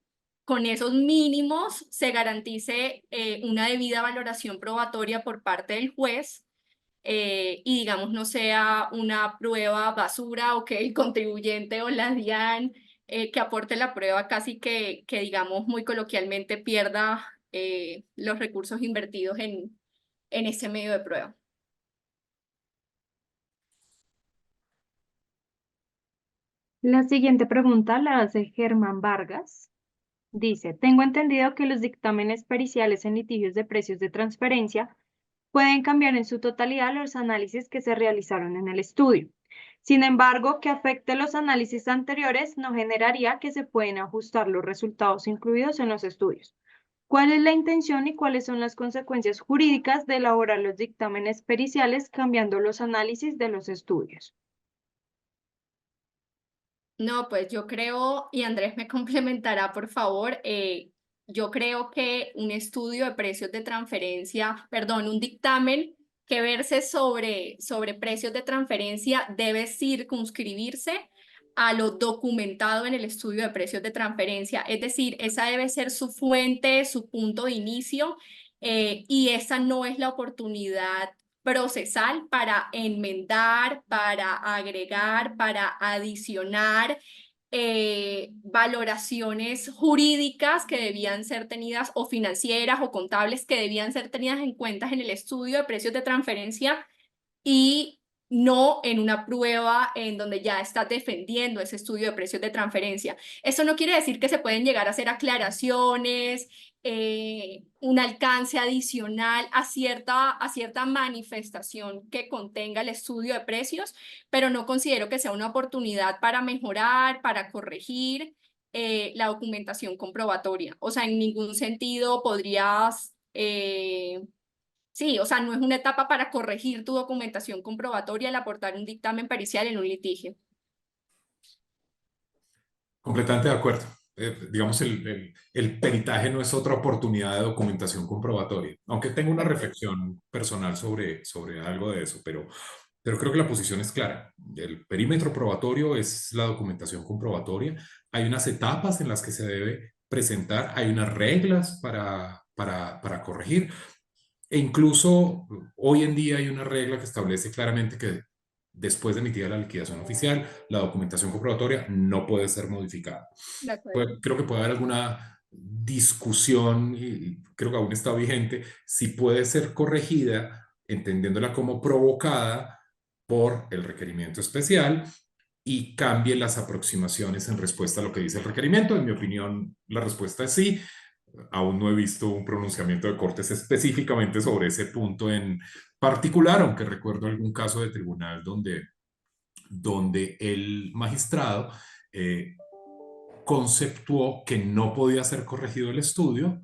con esos mínimos se garantice una debida valoración probatoria por parte del juez y digamos no sea una prueba basura o que el contribuyente o la DIAN que aporte la prueba casi que digamos muy coloquialmente pierda los recursos invertidos en ese medio de prueba. La siguiente pregunta la hace Germán Vargas. Dice, tengo entendido que los dictámenes periciales en litigios de precios de transferencia pueden cambiar en su totalidad los análisis que se realizaron en el estudio. Sin embargo, que afecte los análisis anteriores no generaría que se pueden ajustar los resultados incluidos en los estudios. ¿Cuál es la intención y cuáles son las consecuencias jurídicas de elaborar los dictámenes periciales cambiando los análisis de los estudios? No, pues yo creo, y Andrés me complementará, por favor, yo creo que un estudio de precios de transferencia, perdón, un dictamen que verse sobre precios de transferencia debe circunscribirse a lo documentado en el estudio de precios de transferencia. Es decir, esa debe ser su fuente, su punto de inicio, y esa no es la oportunidad procesal para enmendar, para agregar, para adicionar valoraciones jurídicas que debían ser tenidas o financieras o contables que debían ser tenidas en cuenta en el estudio de precios de transferencia y no en una prueba en donde ya estás defendiendo ese estudio de precios de transferencia. Esto no quiere decir que se pueden llegar a hacer aclaraciones, un alcance adicional a cierta manifestación que contenga el estudio de precios, pero no considero que sea una oportunidad para mejorar, para corregir la documentación comprobatoria. O sea, en ningún sentido podrías... sí, o sea, no es una etapa para corregir tu documentación comprobatoria al aportar un dictamen pericial en un litigio. Completamente de acuerdo. Digamos, el peritaje no es otra oportunidad de documentación comprobatoria, aunque tengo una reflexión personal sobre algo de eso, pero creo que la posición es clara. El perímetro probatorio es la documentación comprobatoria. Hay unas etapas en las que se debe presentar, hay unas reglas para corregir, e incluso hoy en día hay una regla que establece claramente que después de emitida la liquidación oficial, la documentación comprobatoria no puede ser modificada. De acuerdo. Creo que puede haber alguna discusión, y creo que aún está vigente, si puede ser corregida, entendiéndola como provocada por el requerimiento especial y cambie las aproximaciones en respuesta a lo que dice el requerimiento. En mi opinión, la respuesta es sí. Aún no he visto un pronunciamiento de Cortes específicamente sobre ese punto en particular, aunque recuerdo algún caso de tribunal donde el magistrado conceptuó que no podía ser corregido el estudio,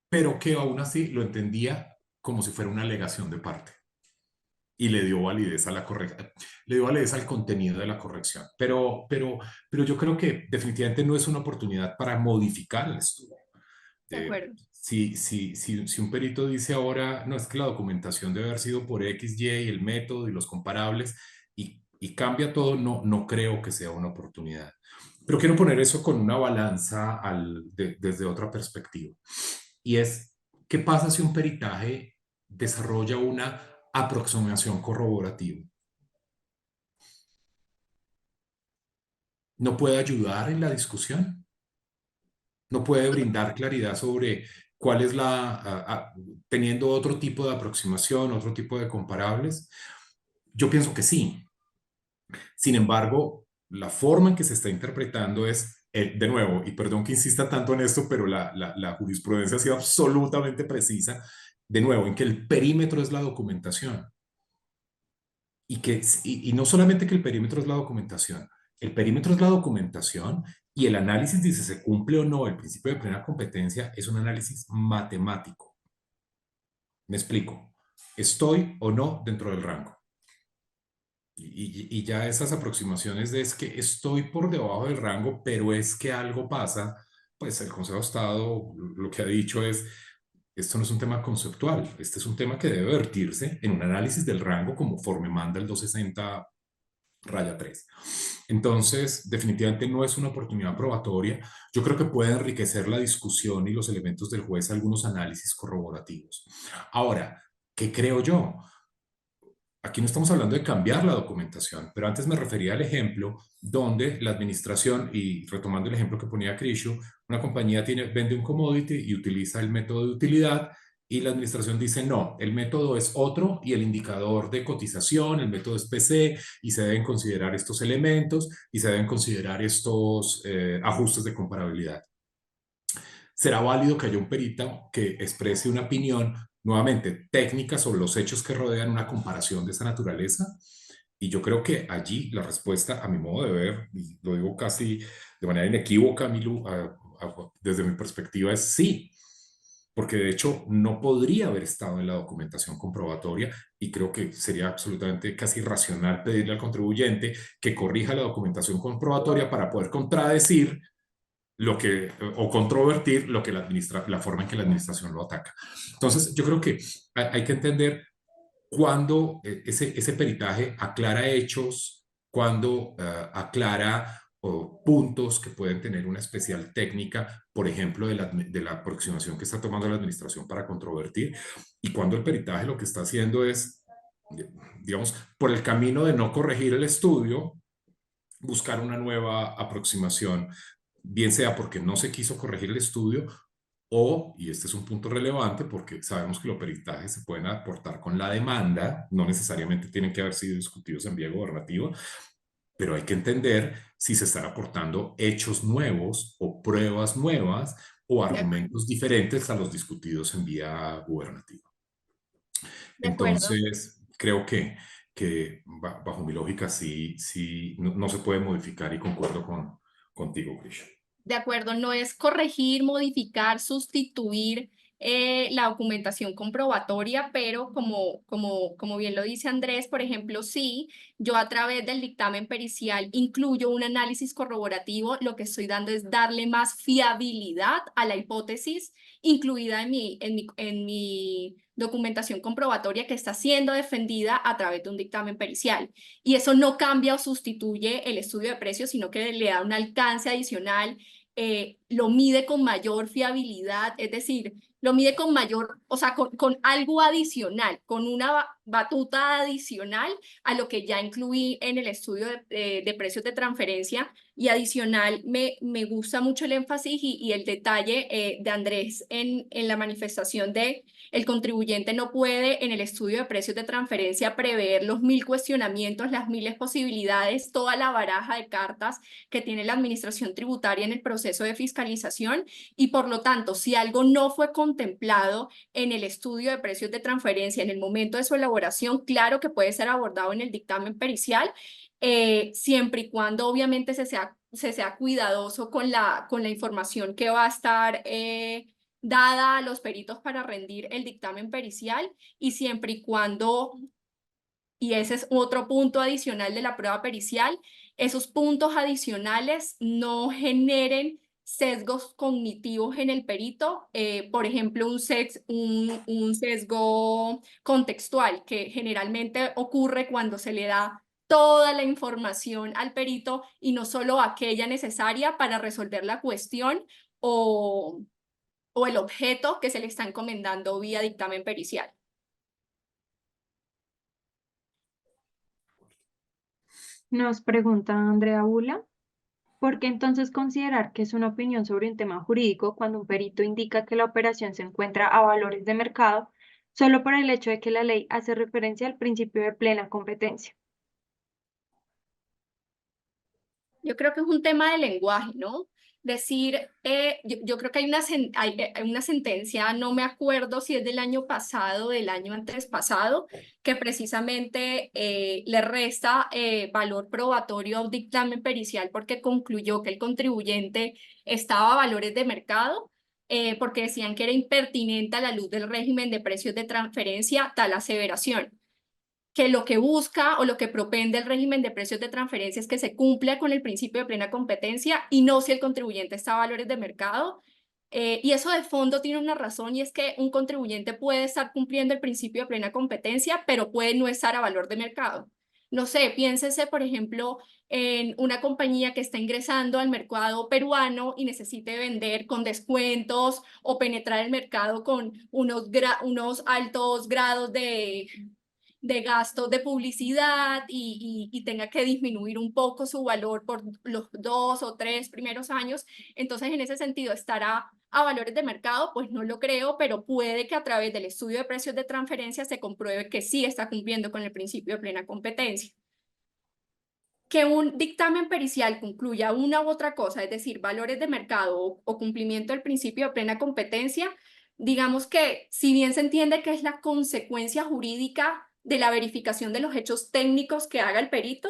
pero que aún así lo entendía como si fuera una alegación de parte y le dio validez a le dio validez al contenido de la corrección. Pero yo creo que definitivamente no es una oportunidad para modificar el estudio. De acuerdo. Si un perito dice ahora, no, es que la documentación debe haber sido por X, Y, y el método y los comparables, y cambia todo, no creo que sea una oportunidad. Pero quiero poner eso con una balanza desde otra perspectiva. Y es, ¿qué pasa si un peritaje desarrolla una aproximación corroborativa? ¿No puede ayudar en la discusión? ¿No puede brindar claridad sobre cuál es teniendo otro tipo de aproximación, otro tipo de comparables? Yo pienso que sí. Sin embargo, la forma en que se está interpretando es, de nuevo, y perdón que insista tanto en esto, pero la jurisprudencia ha sido absolutamente precisa, de nuevo, en que el perímetro es la documentación. Y no solamente que el perímetro es la documentación, el perímetro es la documentación y el análisis de si se cumple o no el principio de plena competencia es un análisis matemático. Me explico. ¿Estoy o no dentro del rango? Y ya esas aproximaciones de es que estoy por debajo del rango, pero es que algo pasa, pues el Consejo de Estado lo que ha dicho es, esto no es un tema conceptual, este es un tema que debe vertirse en un análisis del rango conforme manda el 260-3. Entonces, definitivamente no es una oportunidad probatoria. Yo creo que puede enriquecer la discusión y los elementos del juez algunos análisis corroborativos. Ahora, ¿qué creo yo? Aquí no estamos hablando de cambiar la documentación, pero antes me refería al ejemplo donde la administración, y retomando el ejemplo que ponía Crishu, una compañía vende un commodity y utiliza el método de utilidad y la administración dice no, el método es otro y el indicador de cotización, el método es PC y se deben considerar estos elementos y se deben considerar estos ajustes de comparabilidad. ¿Será válido que haya un perito que exprese una opinión nuevamente técnica sobre los hechos que rodean una comparación de esa naturaleza? Y yo creo que allí la respuesta, a mi modo de ver, y lo digo casi de manera inequívoca, Milu, desde mi perspectiva, es sí. Porque de hecho no podría haber estado en la documentación comprobatoria y creo que sería absolutamente casi irracional pedirle al contribuyente que corrija la documentación comprobatoria para poder contradecir o controvertir la forma en que la administración lo ataca. Entonces, yo creo que hay que entender cuándo ese peritaje aclara hechos, cuándo aclara puntos que pueden tener una especial técnica, por ejemplo, de la aproximación que está tomando la administración para controvertir, y cuando el peritaje lo que está haciendo es, digamos, por el camino de no corregir el estudio, buscar una nueva aproximación, bien sea porque no se quiso corregir el estudio O, y este es un punto relevante porque sabemos que los peritajes se pueden aportar con la demanda, no necesariamente tienen que haber sido discutidos en vía gubernativa, pero hay que entender si se están aportando hechos nuevos o pruebas nuevas o De acuerdo. argumentos diferentes a los discutidos en vía gubernativa. De acuerdo. Entonces, creo que bajo mi lógica sí, no se puede modificar y concuerdo contigo, Grisha. De acuerdo, no es corregir, modificar, sustituir la documentación comprobatoria, pero como bien lo dice Andrés, por ejemplo, sí, yo a través del dictamen pericial incluyo un análisis corroborativo, lo que estoy dando es darle más fiabilidad a la hipótesis incluida en mi documentación comprobatoria que está siendo defendida a través de un dictamen pericial. Y eso no cambia o sustituye el estudio de precios, sino que le da un alcance adicional, lo mide con mayor fiabilidad, es decir, lo mide con mayor, o sea, con algo adicional, con una batuta adicional a lo que ya incluí en el estudio de precios de transferencia. Y adicional, me gusta mucho el énfasis y el detalle de Andrés en la manifestación de el contribuyente no puede en el estudio de precios de transferencia prever los 1000 cuestionamientos, las miles posibilidades, toda la baraja de cartas que tiene la administración tributaria en el proceso de fiscalización, y por lo tanto, si algo no fue contemplado en el estudio de precios de transferencia en el momento de su elaboración, claro que puede ser abordado en el dictamen pericial, siempre y cuando obviamente se sea cuidadoso con la información que va a estar dada a los peritos para rendir el dictamen pericial, y siempre y cuando, y ese es otro punto adicional de la prueba pericial, esos puntos adicionales no generen sesgos cognitivos en el perito, por ejemplo, un sesgo contextual que generalmente ocurre cuando se le da toda la información al perito y no solo aquella necesaria para resolver la cuestión o el objeto que se le está encomendando vía dictamen pericial. Nos pregunta Andrea Bula, ¿por qué entonces considerar que es una opinión sobre un tema jurídico cuando un perito indica que la operación se encuentra a valores de mercado solo por el hecho de que la ley hace referencia al principio de plena competencia? Yo creo que es un tema de lenguaje, ¿no? Decir, yo creo que hay una sentencia, no me acuerdo si es del año pasado o del año antes pasado, que precisamente le resta valor probatorio a un dictamen pericial porque concluyó que el contribuyente estaba a valores de mercado, porque decían que era impertinente a la luz del régimen de precios de transferencia tal aseveración, que lo que busca o lo que propende el régimen de precios de transferencia es que se cumpla con el principio de plena competencia y no si el contribuyente está a valores de mercado. Y eso de fondo tiene una razón, y es que un contribuyente puede estar cumpliendo el principio de plena competencia, pero puede no estar a valor de mercado. No sé, piénsese, por ejemplo, en una compañía que está ingresando al mercado peruano y necesite vender con descuentos o penetrar el mercado con unos altos grados de gastos de publicidad y tenga que disminuir un poco su valor por los 2 o 3 primeros años. Entonces, en ese sentido, ¿estará a valores de mercado? Pues no lo creo, pero puede que a través del estudio de precios de transferencia se compruebe que sí está cumpliendo con el principio de plena competencia. Que un dictamen pericial concluya una u otra cosa, es decir, valores de mercado o cumplimiento del principio de plena competencia, digamos que si bien se entiende que es la consecuencia jurídica de la verificación de los hechos técnicos que haga el perito,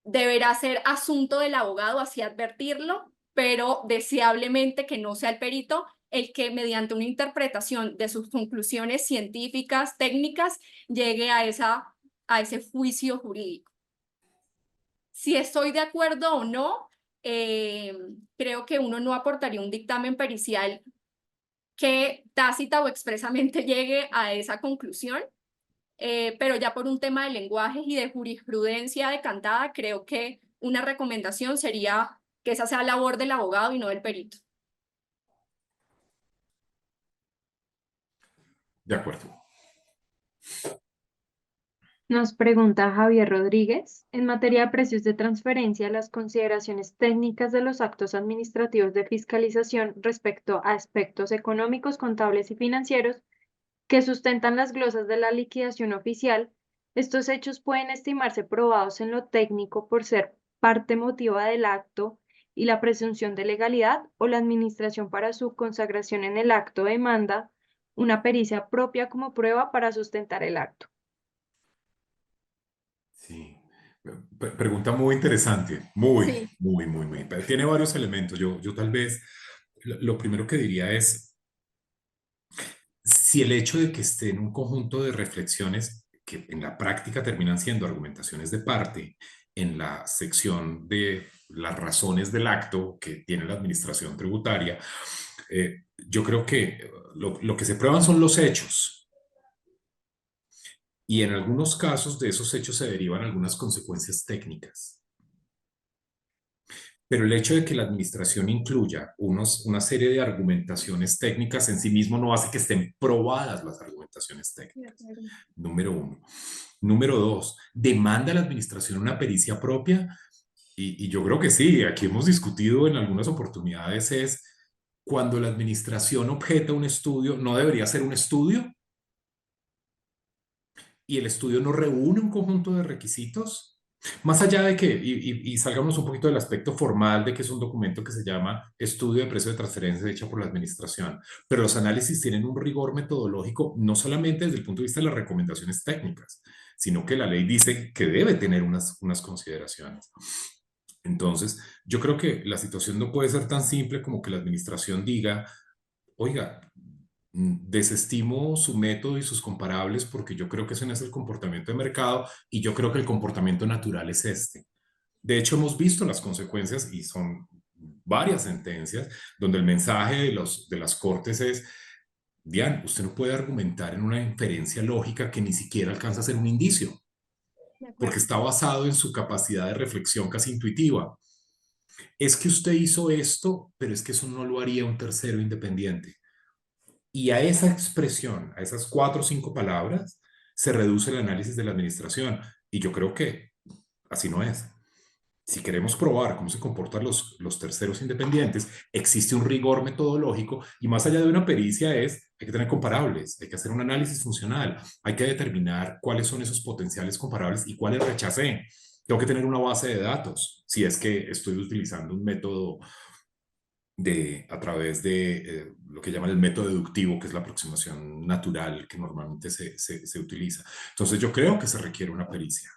deberá ser asunto del abogado así advertirlo, pero deseablemente que no sea el perito el que mediante una interpretación de sus conclusiones científicas, técnicas, llegue a ese juicio jurídico. Si estoy de acuerdo o no, creo que uno no aportaría un dictamen pericial que tácita o expresamente llegue a esa conclusión, pero ya por un tema de lenguajes y de jurisprudencia decantada, creo que una recomendación sería que esa sea labor del abogado y no del perito. De acuerdo. Nos pregunta Javier Rodríguez, en materia de precios de transferencia, las consideraciones técnicas de los actos administrativos de fiscalización respecto a aspectos económicos, contables y financieros que sustentan las glosas de la liquidación oficial, estos hechos pueden estimarse probados en lo técnico por ser parte motiva del acto y la presunción de legalidad o la administración para su consagración en el acto demanda una pericia propia como prueba para sustentar el acto. Sí. Pregunta muy interesante, muy, Sí. muy. Pero tiene varios elementos. Yo tal vez lo primero que diría es, si el hecho de que esté en un conjunto de reflexiones que en la práctica terminan siendo argumentaciones de parte, en la sección de las razones del acto que tiene la administración tributaria, yo creo que lo que se prueban son los hechos. Y en algunos casos de esos hechos se derivan algunas consecuencias técnicas. Pero el hecho de que la administración incluya una serie de argumentaciones técnicas en sí mismo no hace que estén probadas las argumentaciones técnicas. Número uno. Número dos, ¿demanda la administración una pericia propia? Y yo creo que sí, aquí hemos discutido en algunas oportunidades es cuando la administración objeta un estudio, ¿no debería ser un estudio? Y el estudio no reúne un conjunto de requisitos. Más allá de que, y salgamos un poquito del aspecto formal de que es un documento que se llama Estudio de Precio de Transferencia hecha por la Administración, pero los análisis tienen un rigor metodológico no solamente desde el punto de vista de las recomendaciones técnicas, sino que la ley dice que debe tener unas consideraciones. Entonces, yo creo que la situación no puede ser tan simple como que la Administración diga, oiga, desestimo su método y sus comparables porque yo creo que ese no es el comportamiento de mercado y yo creo que el comportamiento natural es este. De hecho, hemos visto las consecuencias y son varias sentencias donde el mensaje de las cortes es, Diane, usted no puede argumentar en una inferencia lógica que ni siquiera alcanza a ser un indicio, porque está basado en su capacidad de reflexión casi intuitiva. Es que usted hizo esto, pero es que eso no lo haría un tercero independiente. Y a esa expresión, a esas 4 o 5 palabras, se reduce el análisis de la administración. Y yo creo que así no es. Si queremos probar cómo se comportan los terceros independientes, existe un rigor metodológico y más allá de una pericia hay que tener comparables, hay que hacer un análisis funcional, hay que determinar cuáles son esos potenciales comparables y cuáles rechacé. Tengo que tener una base de datos si es que estoy utilizando un método a través de lo que llaman el método deductivo, que es la aproximación natural que normalmente se utiliza. Entonces yo creo que se requiere una pericia.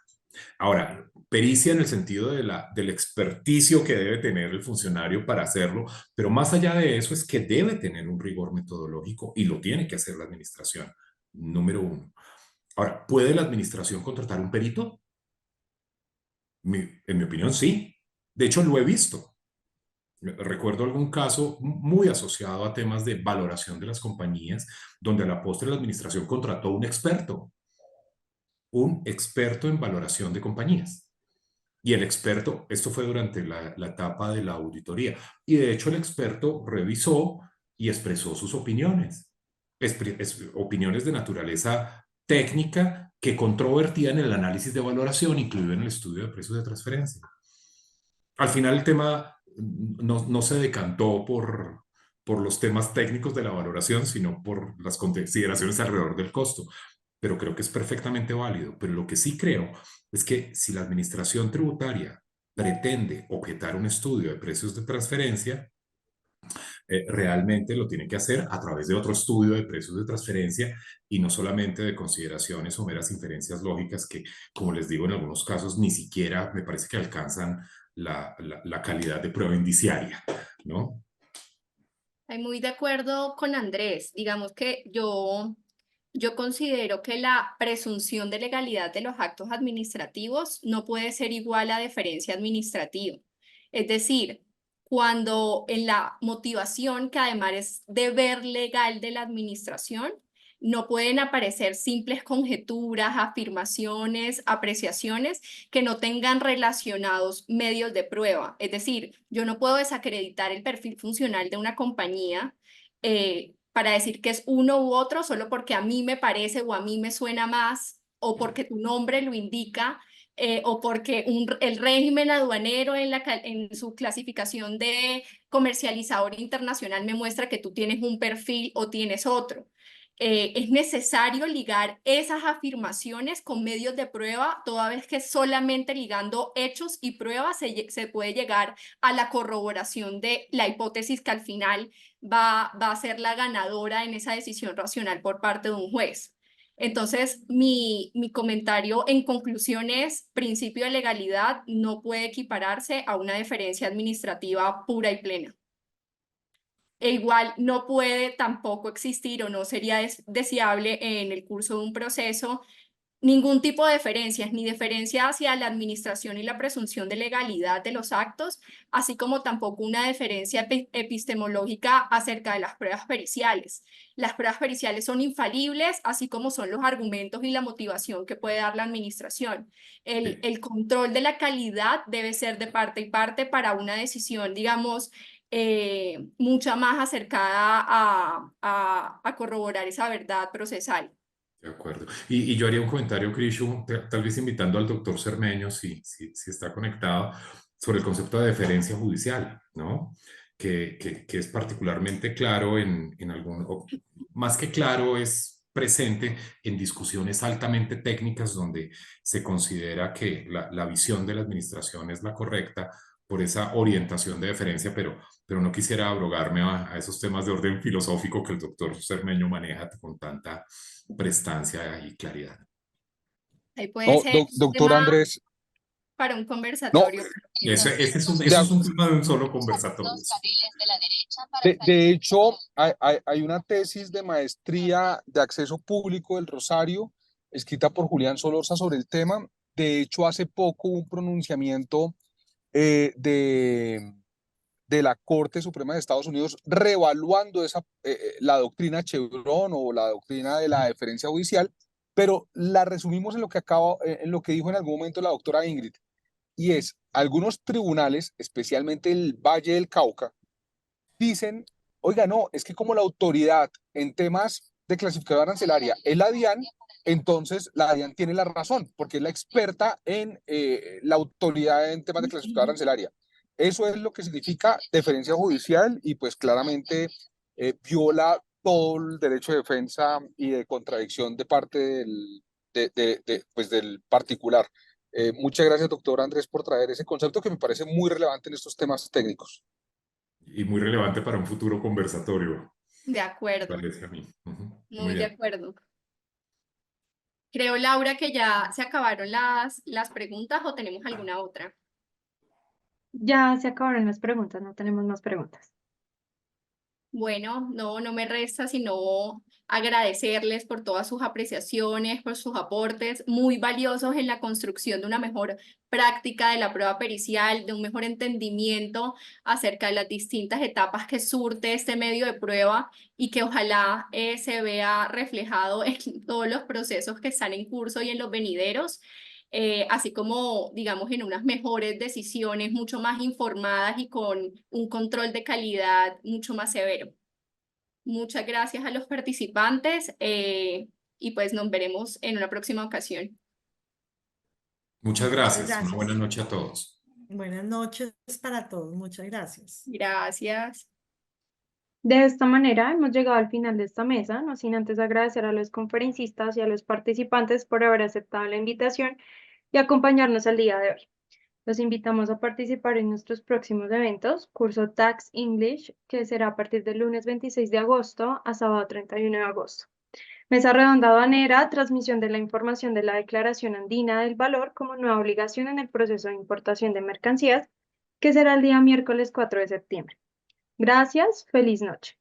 Ahora, pericia en el sentido del experticio que debe tener el funcionario para hacerlo, pero más allá de eso es que debe tener un rigor metodológico y lo tiene que hacer la administración, número uno. Ahora, ¿puede la administración contratar un perito? En mi opinión, sí. De hecho, lo he visto. Recuerdo algún caso muy asociado a temas de valoración de las compañías, donde a la postre la administración contrató un experto en valoración de compañías. Y el experto, esto fue durante la etapa de la auditoría, y de hecho el experto revisó y expresó sus opiniones, opiniones de naturaleza técnica que controvertían el análisis de valoración, incluido en el estudio de precios de transferencia. Al final el tema no se decantó por los temas técnicos de la valoración, sino por las consideraciones alrededor del costo. Pero creo que es perfectamente válido. Pero lo que sí creo es que si la administración tributaria pretende objetar un estudio de precios de transferencia, realmente lo tiene que hacer a través de otro estudio de precios de transferencia y no solamente de consideraciones o meras inferencias lógicas que, como les digo, en algunos casos ni siquiera me parece que alcanzan la calidad de prueba indiciaria, ¿no? Estoy muy de acuerdo con Andrés. Digamos que yo considero que la presunción de legalidad de los actos administrativos no puede ser igual a deferencia administrativa. Es decir, cuando en la motivación, que además es deber legal de la administración, no pueden aparecer simples conjeturas, afirmaciones, apreciaciones que no tengan relacionados medios de prueba. Es decir, yo no puedo desacreditar el perfil funcional de una compañía para decir que es uno u otro solo porque a mí me parece o a mí me suena más o porque tu nombre lo indica, o porque el régimen aduanero en su clasificación de comercializador internacional me muestra que tú tienes un perfil o tienes otro. Es necesario ligar esas afirmaciones con medios de prueba, toda vez que solamente ligando hechos y pruebas se puede llegar a la corroboración de la hipótesis que al final va a ser la ganadora en esa decisión racional por parte de un juez. Entonces, mi comentario en conclusión es: principio de legalidad no puede equipararse a una deferencia administrativa pura y plena. E igual no puede tampoco existir, o no sería deseable en el curso de un proceso, ningún tipo de deferencias, ni deferencia hacia la administración y la presunción de legalidad de los actos, así como tampoco una deferencia epistemológica acerca de las pruebas periciales. Las pruebas periciales son infalibles, así como son los argumentos y la motivación que puede dar la administración. El control de la calidad debe ser de parte y parte para una decisión, digamos, mucha más acercada a corroborar esa verdad procesal. De acuerdo. Y yo haría un comentario, Krishu, tal vez invitando al doctor Cermeño, si está conectado, sobre el concepto de deferencia judicial, ¿no? Que es particularmente claro más que claro, es presente en discusiones altamente técnicas donde se considera que la visión de la administración es la correcta por esa orientación de deferencia, pero no quisiera abrogarme a esos temas de orden filosófico que el doctor Cermeño maneja con tanta prestancia y claridad. Ahí puede ser un Doctor tema Andrés, para un no, conversatorio. Eso es un tema de un solo conversatorio. de hecho, hay una tesis de maestría de acceso público del Rosario, escrita por Julián Solorza sobre el tema. De hecho, hace poco hubo un pronunciamiento de la Corte Suprema de Estados Unidos reevaluando la doctrina Chevron o la doctrina de la deferencia judicial, pero la resumimos en lo que dijo en algún momento la doctora Ingrid, y es: algunos tribunales, especialmente el Valle del Cauca, dicen, oiga, no, es que como la autoridad en temas de clasificadora arancelaria es la DIAN, entonces la DIAN tiene la razón, porque es la experta en la autoridad en temas de clasificadora arancelaria. Eso es lo que significa deferencia judicial, y pues claramente viola todo el derecho de defensa y de contradicción de parte del particular. Muchas gracias, doctor Andrés, por traer ese concepto que me parece muy relevante en estos temas técnicos. Y muy relevante para un futuro conversatorio, De acuerdo, parece a mí. Muy muy de bien. acuerdo. Creo, Laura, que ya se acabaron las preguntas, ¿o tenemos alguna otra? Ya se acabaron las preguntas, no tenemos más preguntas. Bueno, no me resta sino agradecerles por todas sus apreciaciones, por sus aportes muy valiosos en la construcción de una mejor práctica de la prueba pericial, de un mejor entendimiento acerca de las distintas etapas que surte este medio de prueba, y que ojalá se vea reflejado en todos los procesos que están en curso y en los venideros. Así como, digamos, en unas mejores decisiones mucho más informadas y con un control de calidad mucho más severo. Muchas gracias a los participantes, y pues nos veremos en una próxima ocasión. Muchas Muchas gracias. Una gracias. buena noche a todos. Buenas noches para todos. Muchas gracias. Gracias. De esta manera hemos llegado al final de esta mesa, no sin antes agradecer a los conferencistas y a los participantes por haber aceptado la invitación y acompañarnos el día de hoy. Los invitamos a participar en nuestros próximos eventos: curso Tax English, que será a partir del lunes 26 de agosto a sábado 31 de agosto. Mesa redonda aduanera, transmisión de la información de la Declaración Andina del Valor como nueva obligación en el proceso de importación de mercancías, que será el día miércoles 4 de septiembre. Gracias, feliz noche.